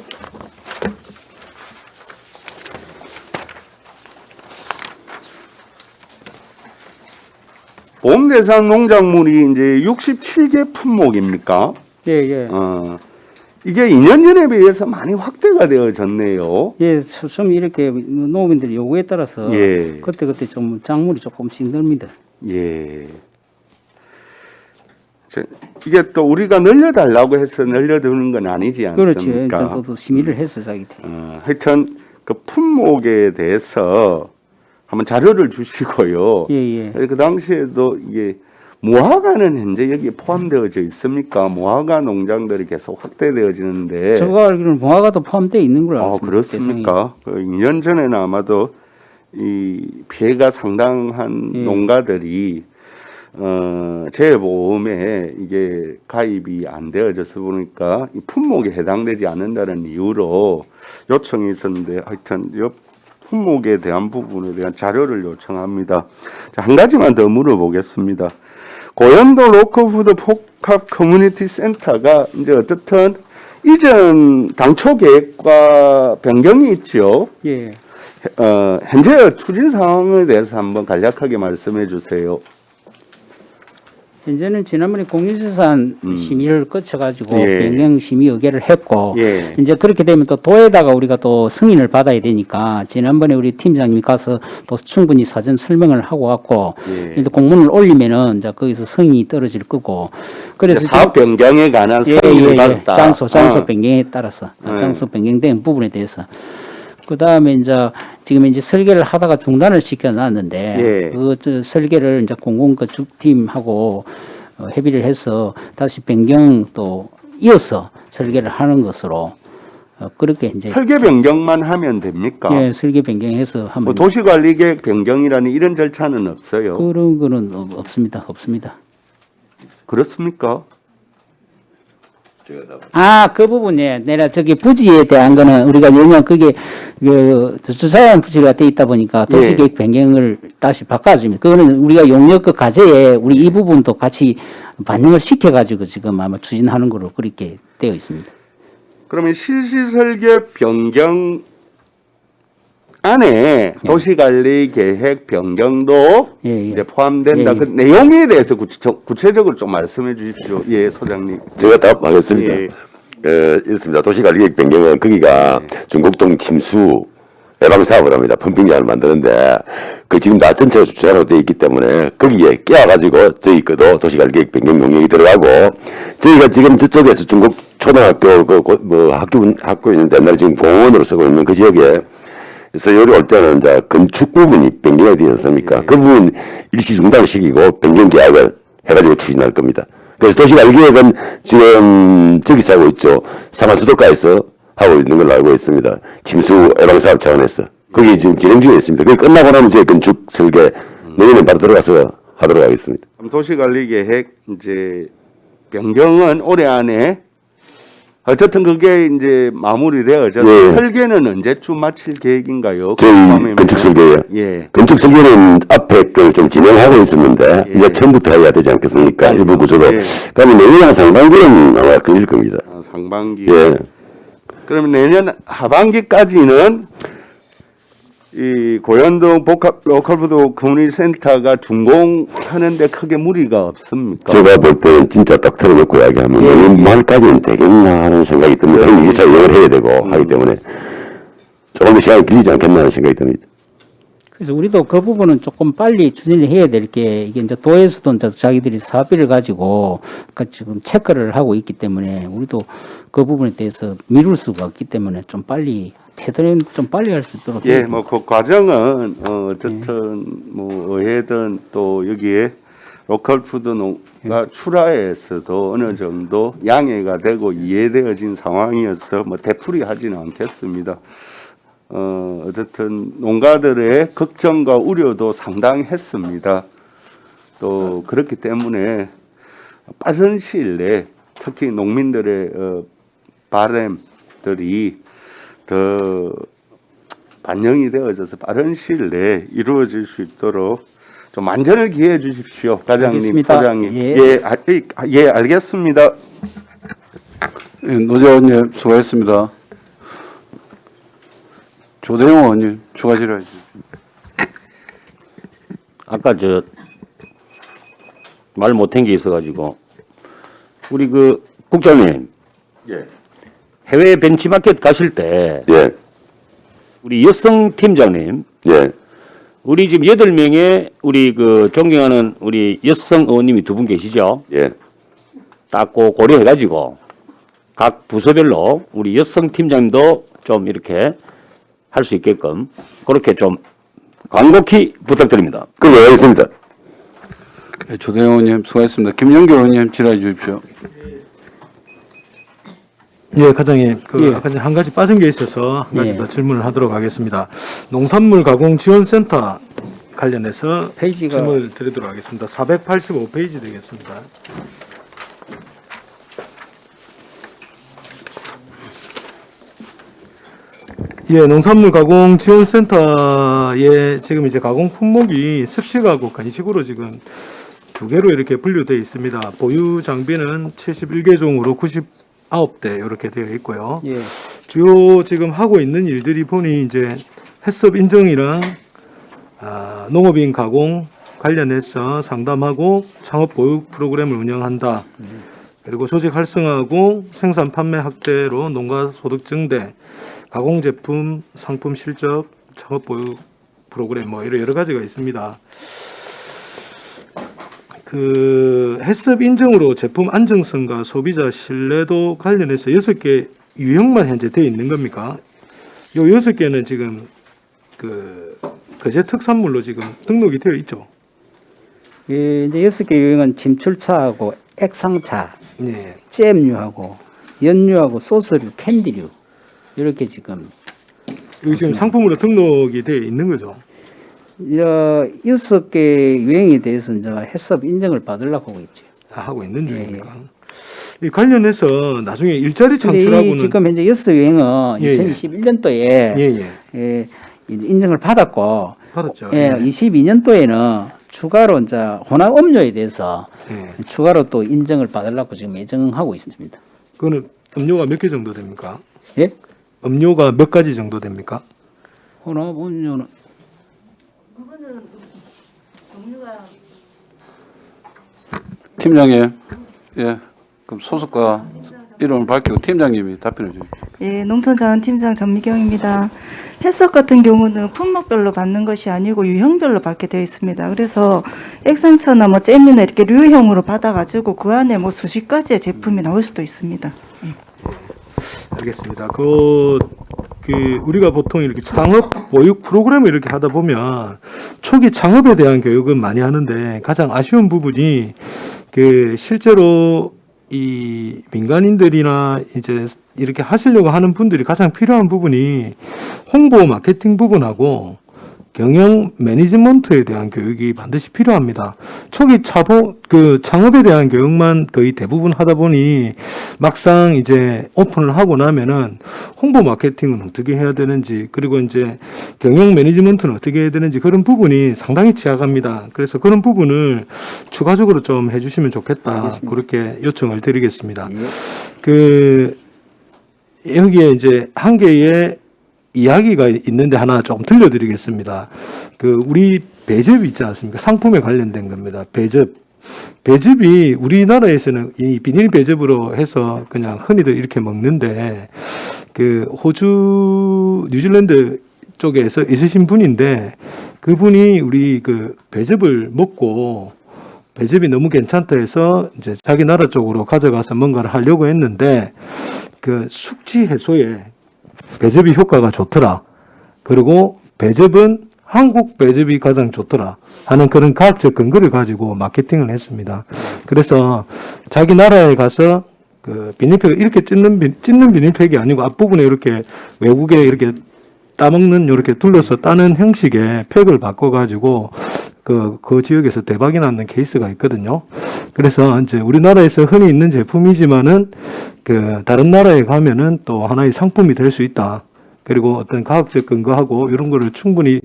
보험 대상 농작물이 이제 67개 품목입니까? 예, 예. 이게 2년 전에 비해서 많이 확대가 되어졌네요. 예, 처음 이렇게 농민들 요구에 따라서 예. 그때 좀 작물이 조금씩 늡니다. 예. 이게 또 우리가 늘려달라고 해서 늘려두는 건 아니지 그렇지. 않습니까? 일단 또 심의를 해서 자기 때. 하여튼 그 품목에 대해서 한번 자료를 주시고요. 예, 예. 그 당시에도 이게 무화과는 현재 여기에 포함되어져 있습니까? 무화과 농장들이 계속 확대되어지는데. 제가 알기로는 무화과도 포함되어 있는 걸로 알고 있습니다. 그렇습니까? 그 2년 전에는 아마도 이 피해가 상당한 예. 농가들이 재보험에 이게 가입이 안 되어져서 보니까 이 품목에 해당되지 않는다는 이유로 요청이 있었는데 하여튼 이 품목에 대한 부분에 대한 자료를 요청합니다. 자, 한 가지만 더 물어보겠습니다. 고현도 로컬푸드 복합 커뮤니티 센터가 이제 어떻든 이전 당초 계획과 변경이 있죠. 예. 현재 추진 상황에 대해서 한번 간략하게 말씀해 주세요. 현재는 지난번에 공유재산 심의를 거쳐가지고 예. 변경 심의 의결을 했고 예. 이제 그렇게 되면 또 도에다가 우리가 또 승인을 받아야 되니까 지난번에 우리 팀장님이 가서 또 충분히 사전 설명을 하고 왔고 예. 이제 공문을 올리면은 이제 거기서 승인이 떨어질 거고 그래서 사업 변경에 관한 예, 승인을 예, 예. 받았다. 장소 변경에 따라서 예. 장소 변경된 부분에 대해서 그 다음에 이제 지금 이제 설계를 하다가 중단을 시켜놨는데 예. 그 설계를 이제 공공건축팀하고 협의를 해서 다시 변경 또 이어서 설계를 하는 것으로 그렇게 이제 설계 변경만 하면 됩니까? 예 설계 변경해서 뭐 한번 도시관리계획 변경이라는 이런 절차는 없어요. 그런 거는 없습니다. 그렇습니까? 그 부분에 내가 저기 부지에 대한 거는 우리가 왜냐면 그게 그 주차장 부지가 돼 있다 보니까 도시계획 변경을 다시 바꿔줍니다. 그거는 우리가 용역 그 과제에 우리 이 부분도 같이 반영을 시켜가지고 지금 아마 추진하는 거로 그렇게 되어 있습니다. 그러면 실시설계 변경 안에 도시관리계획 변경도 예, 예. 이제 포함된다. 예, 예. 그 내용에 대해서 구체적으로 좀 말씀해 주십시오. 예, 소장님. 제가 답하겠습니다. 예. 이렇습니다. 도시관리계획 변경은 거기가 중곡동 침수 예방 사업을 합니다. 펌핑장을 만드는데 그 지금 다 전체가 주차장으로 되어 있기 때문에 거기에 끼워가지고 저희 것도 도시관리계획 변경 용역이 들어가고 저희가 지금 저쪽에서 중곡 초등학교 학교 있는데 옛날에 지금 공원으로 쓰고 있는 그 지역에 서열이 올 때는 이제 건축 부분이 변경이 되지 않습니까? 그 부분 일시 중단시키고 변경 계약을 해가지고 추진할 겁니다. 그래서 도시관리계획은 지금 저기서 하고 있죠. 상암 수도가에서 하고 있는 걸로 알고 있습니다. 침수 예방사업 차원에서. 거기 지금 진행 중에 있습니다. 그게 끝나고 나면 이제 건축 설계 내년에 바로 들어가서 하도록 하겠습니다. 도시관리계획 이제 변경은 올해 안에 어쨌든 그게 이제 마무리되어져 예. 설계는 언제쯤 마칠 계획인가요? 저희 궁금합니다. 건축 설계요. 예. 건축 설계는 앞에 걸 좀 진행하고 있었는데 예. 이제 처음부터 해야 되지 않겠습니까? 일부 구조도. 예. 그러면 내년 상반기는 아마 걸릴 겁니다. 상반기. 예. 그러면 내년 하반기까지는 이 고현동 복합 로컬푸드 커뮤니티센터가 준공하는데 크게 무리가 없습니까? 제가 볼 때는 진짜 딱 틀어놓고 이야기하면 내년 말까지는 되겠나 하는 생각이 듭니다. 이 2차 여행을 해야 되고 하기 때문에 조금 더 시간이 길리지 않겠나 하는 생각이 듭니다. 그래서 우리도 그 부분은 조금 빨리 추진을 해야 될 게 이게 이제 도에서도 이제 자기들이 사업비를 가지고 지금 체크를 하고 있기 때문에 우리도 그 부분에 대해서 미룰 수가 없기 때문에 좀 빨리 테드는 좀 빨리 할 수 있도록. 예, 뭐 그 과정은 어쨌든 뭐 의회든 또 여기에 로컬푸드가 출하에서도 어느 정도 양해가 되고 이해되어진 상황이어서 뭐 되풀이하지는 않겠습니다. 어쨌든 농가들의 걱정과 우려도 상당했습니다. 또 그렇기 때문에 빠른 시일 내에 특히 농민들의 바람들이 더 반영이 되어져서 빠른 시일 내에 이루어질 수 있도록 좀 만전을 기해해 주십시오, 과장님, 알겠습니다. 소장님. 예. 예, 알겠습니다. 예, 노재원 의원님 수고했습니다. 조대용 의원님 추가 질의해 주십시오. 아까 저 말 못한 게 있어가지고 우리 그 국장님 예. 해외 벤치마켓 가실 때 예, 우리 여성 팀장님 예, 우리 지금 8명의 우리 그 존경하는 우리 여성 의원님이 2분 계시죠? 예. 딱 고려해가지고 각 부서별로 우리 여성 팀장님도 좀 이렇게 할 수 있게끔 그렇게 좀 간곡히 부탁드립니다. 그럼 하겠습니다. 예, 조대용 의원님 수고했습니다. 김영규 의원님 질의해 주십시오. 예, 과장님. 예. 아까 전에 한 가지 빠진 게 있어서 한 가지 예. 더 질문을 하도록 하겠습니다. 농산물 가공 지원센터 관련해서 페이지가- 질문을 드리도록 하겠습니다. 485페이지 되겠습니다. 예, 농산물 가공 지원센터에 지금 이제 가공 품목이 습식하고 간식으로 지금 두 개로 이렇게 분류되어 있습니다. 보유 장비는 71개 종으로 99대 이렇게 되어 있고요. 예. 주요 지금 하고 있는 일들이 보니 이제 햇섭 인증이랑 농업인 가공 관련해서 상담하고 창업 보육 프로그램을 운영한다. 그리고 조직 활성화하고 생산 판매 확대로 농가 소득 증대, 가공 제품 상품 실적 창업 보육 프로그램 뭐 이런 여러 가지가 있습니다. 그 햇섭 인증으로 제품 안정성과 소비자 신뢰도 관련해서 6개 유형만 현재 되어 있는 겁니까? 요 6개는 지금 그 거제 특산물로 지금 등록이 되어 있죠. 예, 이제 6개 유형은 침출차하고 액상차, 네. 잼류하고 연류하고 소스류, 캔디류 이렇게 지금 여기 지금 상품으로 등록이 되어 있는 거죠. 6개 유형에 대해서 이제 해썹 인정을 받으려고 하고 있죠. 다 하고 있는 중입니까? 이 관련해서 나중에 일자리 근데 이 창출하고는 지금 현재 6유형은 예, 예. 2021년도에 예. 인정을 받았고 받았죠. 예, 22년도에는 추가로 이제 혼합 음료에 대해서 예. 추가로 또 인정을 받으려고 지금 예정하고 있습니다. 그거는 음료가 몇 개 정도 됩니까? 예? 음료가 몇 가지 정도 됩니까? 혼합 음료는 팀장님, 예, 그럼 소속과 이름을 밝히고 팀장님이 답변해 주십시오. 예, 농촌자원팀장 전미경입니다. 햇섭 같은 경우는 품목별로 받는 것이 아니고 유형별로 받게 되어 있습니다. 그래서 액상차나 뭐 잼이나 이렇게 류형으로 받아가지고 그 안에 뭐 수십 가지의 제품이 나올 수도 있습니다. 알겠습니다. 그 그 우리가 보통 이렇게 창업 보육 프로그램을 이렇게 하다 보면 초기 창업에 대한 교육은 많이 하는데 가장 아쉬운 부분이 그 실제로 이 민간인들이나 이제 이렇게 하시려고 하는 분들이 가장 필요한 부분이 홍보 마케팅 부분하고 경영 매니지먼트에 대한 교육이 반드시 필요합니다. 초기 창업에 대한 교육만 거의 대부분 하다 보니 막상 이제 오픈을 하고 나면은 홍보 마케팅은 어떻게 해야 되는지, 그리고 이제 경영 매니지먼트는 어떻게 해야 되는지 그런 부분이 상당히 취약합니다. 그래서 그런 부분을 추가적으로 좀 해주시면 좋겠다. 알겠습니다. 그렇게 요청을 드리겠습니다. 그 여기에 이제 한 개의 이야기가 있는데 하나 조금 들려드리겠습니다. 그 우리 배즙 있지 않습니까? 상품에 관련된 겁니다. 배즙. 배즙이 우리나라에서는 이 비닐 배즙으로 해서 그냥 흔히들 이렇게 먹는데 그 호주, 뉴질랜드 쪽에서 있으신 분인데 그분이 우리 그 배즙을 먹고 배즙이 너무 괜찮다 해서 이제 자기 나라 쪽으로 가져가서 뭔가를 하려고 했는데 그 숙취 해소에 배즙이 효과가 좋더라. 그리고 배즙은 한국 배즙이 가장 좋더라 하는 그런 과학적 근거를 가지고 마케팅을 했습니다. 그래서 자기 나라에 가서 그 비닐팩을 이렇게 찢는 비닐팩이 아니고 앞부분에 이렇게 외국에 이렇게 따먹는 이렇게 둘러서 따는 형식의 팩을 바꿔가지고 그 지역에서 대박이 나는 케이스가 있거든요. 그래서 이제 우리나라에서 흔히 있는 제품이지만은 그 다른 나라에 가면은 또 하나의 상품이 될 수 있다. 그리고 어떤 과학적 근거하고 이런 거를 충분히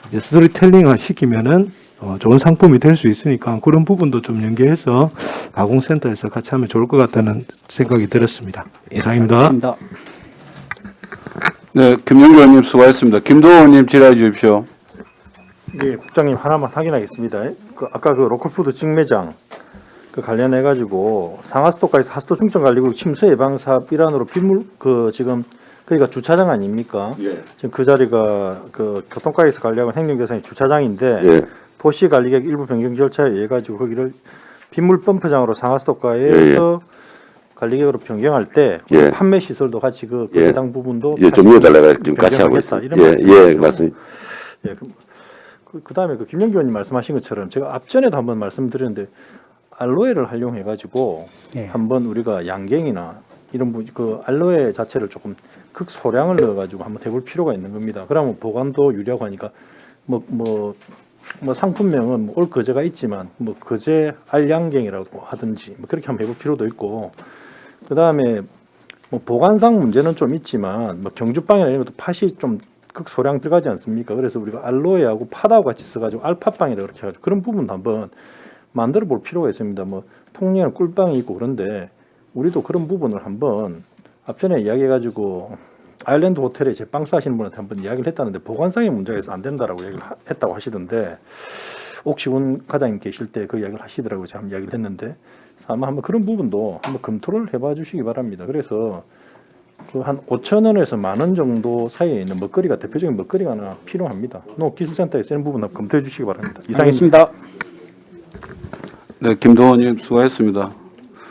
이제 스토리텔링화 시키면은 좋은 상품이 될 수 있으니까 그런 부분도 좀 연계해서 가공센터에서 같이 하면 좋을 것 같다는 생각이 들었습니다. 이상입니다. 알겠습니다. 네, 김영규 의원님 수고하셨습니다. 김도호 의원님 질의해 주십시오. 네, 국장님 하나만 확인하겠습니다. 아까 그 로컬푸드 직매장 그 관련해 가지고 상하수도까지 하수도 중점 관리구역 침수 예방 사업 일환으로 빗물 그 지금 거기가 주차장 아닙니까? 예. 지금 그 자리가 그 교통과에서 관리하고 행정재산이 주차장인데 예. 도시관리계획 일부 변경 절차에 의해 가지고 거기를 빗물 펌프장으로 상하수도과에서 관리계획으로 변경할 때 예. 판매 시설도 같이 그 예. 해당 부분도 예, 좀 이어달라고 지금 같이 하고 변경하겠다, 있습니다. 이런 예, 말씀이시죠? 맞습니다. 예, 그다음에 그 김영규 의원님 말씀하신 것처럼 제가 앞전에도 한번 말씀드렸는데 알로에를 활용해 가지고 예. 한번 우리가 양갱이나 이런 그 알로에 자체를 조금 극소량을 넣어 가지고 한번 해볼 필요가 있는 겁니다. 그러면 보관도 유리하고 하니까 뭐 상품명은 올 거제가 있지만 뭐 거제 알양갱이라고 하든지 뭐 그렇게 한번 해볼 필요도 있고 그다음에 뭐 보관상 문제는 좀 있지만 뭐 경주빵이나 이런 것도 팥이 좀 극소량 들어가지 않습니까? 그래서 우리가 알로에하고 팥하고 같이 써가지고 알팥빵이라 그렇게 해가지고 그런 부분도 한번 만들어 볼 필요가 있습니다. 뭐 통영에는 꿀빵이 있고 그런데 우리도 그런 부분을 한번 앞전에 이야기해가지고 아일랜드 호텔에 제 빵 싸시는 분한테 한번 이야기를 했다는데 보관상의 문제가 있어서 안 된다라고 얘기를 했다고 하시던데 옥시훈 과장님 계실 때 그 이야기를 하시더라고요. 제가 한번 이야기를 했는데 아마 한번 그런 부분도 한번 검토를 해봐 주시기 바랍니다. 그래서 그 한 5,000원에서 10,000원 정도 사이에 있는 먹거리가 대표적인 먹거리가 하나 필요합니다. 농업기술센터에 쓰는 부분 한번 검토해 주시기 바랍니다. 알겠습니다. 네, 김도호 의원님 수고하셨습니다.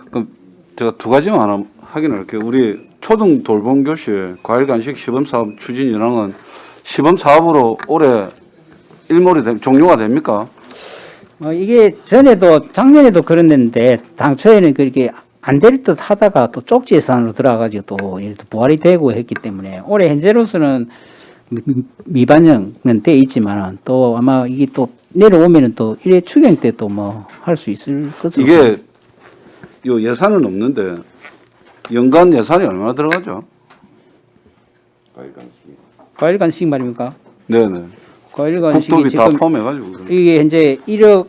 그럼 제가 두 가지만 확인을 할게요. 우리 초등 돌봄 교실 과일 간식 시범 사업 추진 인원은 시범 사업으로 올해 일몰이 종료가 됩니까? 이게 전에도 작년에도 그랬는데 당초에는 그렇게 안 될 듯 하다가 또 쪽지 예산으로 들어가가지고 또 이렇게 부활이 되고 했기 때문에 올해 현재로서는 미반영은 돼 있지만 또 아마 이게 또 내려오면은 또 1회 추경 때 또 뭐 할 수 있을 것으로. 이게 요 예산은 없는데 연간 예산이 얼마나 들어가죠? 과일 간식 말입니까? 네네. 과일 간식이 국도비 다 지금 포함해가지고. 그러면. 이게 현재 1억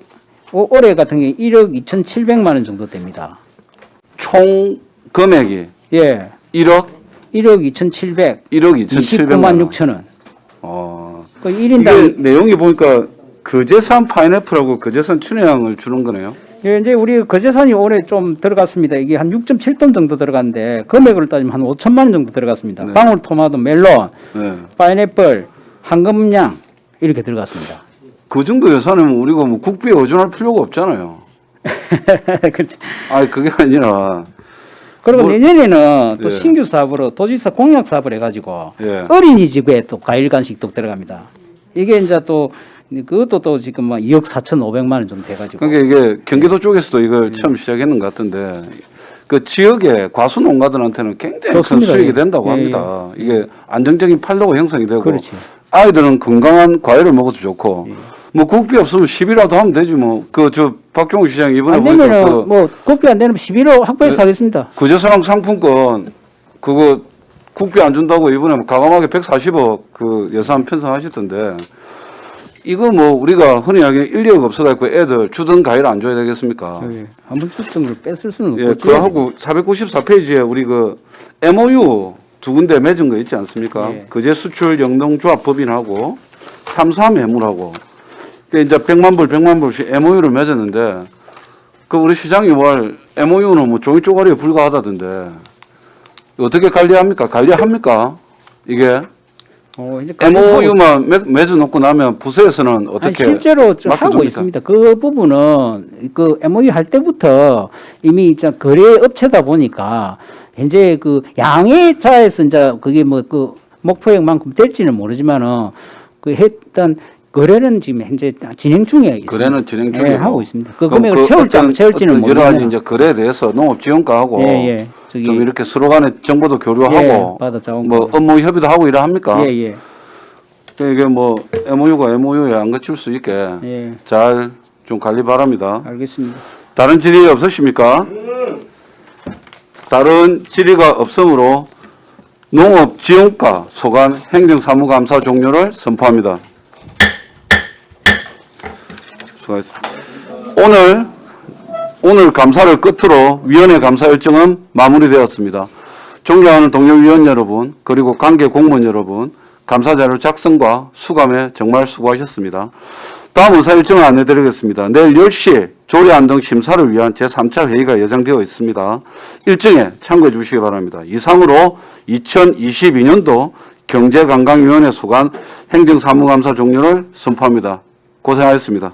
올해 같은 경우에 1억 2,700만 원 정도 됩니다. 총 금액이 예. 1억 1억 2,700. 1억 2,700만 29만 6천 원. 그 이게 1인당 내용이 보니까 거제산 파인애플하고 거제산 춘향을 주는 거네요. 예, 이제 우리 거제산이 올해 좀 들어갔습니다. 이게 한 6.7톤 정도 들어갔는데 금액으로 따지면 한 5천만 원 정도 들어갔습니다. 네. 방울토마토, 멜론, 네. 파인애플, 황금양 이렇게 들어갔습니다. 그 정도 예산이면 우리가 뭐 국비에 의존할 필요가 없잖아요. 그렇죠. 아니 그게 아니라 그리고 뭐- 내년에는 또 예. 신규 사업으로 도지사 공약 사업을 해가지고 예. 어린이집에 또 과일 간식도 들어갑니다. 이게 이제 또 그것도 또 지금 뭐 2억 4,500만 원 좀 돼가지고. 그러니까 이게 경기도 쪽에서도 이걸 처음 시작했는 것 같은데 그 지역의 과수 농가들한테는 굉장히 좋습니다. 큰 수익이 예. 된다고 예, 합니다. 이게 안정적인 판로가 형성이 되고 그렇지. 아이들은 건강한 과일을 먹어도 좋고 뭐 국비 없으면 10이라도 하면 되지 뭐. 그 저 박종욱 시장 이번에 안 보니까 되면은 뭐 국비 안 되면 11호 확보해서 하겠습니다. 구제사랑 상품권 그거 국비 안 준다고 이번에 과감하게 140억 그 예산 편성하셨던데 이거 뭐 우리가 흔히 이야기하는 인력 없어갖고 애들 주던 과일 안 줘야 되겠습니까? 예. 한번 추정을 뺐을 수는 예, 없고. 그하고 494페이지에 우리 그 MOU 두 군데 맺은 거 있지 않습니까? 예. 거제 수출 영농조합 법인하고 삼삼 해물하고 이제 100만 불씩 MOU를 맺었는데 그 우리 시장이 뭘 MOU는 뭐 종이 쪼가리에 불과하다던데 어떻게 관리합니까? 관리합니까? 이게 이제 MOU만 맺어놓고 나면 부서에서는 어떻게 아니, 실제로 좀 하고 맡겨줍니까? 있습니다. 그 부분은 그 MOU 할 때부터 이미 이제 거래 업체다 보니까 현재 그 양해차에서 이제 그게 뭐 그 목표액만큼 될지는 모르지만은 그 했던 거래는 지금 현재 진행 중에 있습니다. 거래는 진행 예, 중이고 하고 있습니다. 그 그럼 금액을 채울지는 어떤 여러 가지 모르겠네요. 이제 거래에 대해서 농업지원과하고 예. 저기 좀 이렇게 서로 간에 정보도 교류하고 받아 자원 뭐 업무 협의도 하고 이래 합니까? 예. 이게 뭐 MOU가 MOU에 안 거칠 수 있게 예. 잘 좀 관리 바랍니다. 알겠습니다. 다른 질의 없으십니까? 다른 질의가 없으므로 농업지원과 소관 행정사무감사 종료를 선포합니다. 수고하셨습니다. 오늘 감사를 끝으로 위원회 감사 일정은 마무리되었습니다. 존경하는 동료 위원 여러분, 그리고 관계 공무원 여러분, 감사 자료 작성과 수감에 정말 수고하셨습니다. 다음 의사 일정을 안내드리겠습니다. 내일 10시 조례 안등 심사를 위한 제3차 회의가 예정되어 있습니다. 일정에 참고해 주시기 바랍니다. 이상으로 2022년도 경제관광위원회 소관 행정사무감사 종료를 선포합니다. 고생하셨습니다.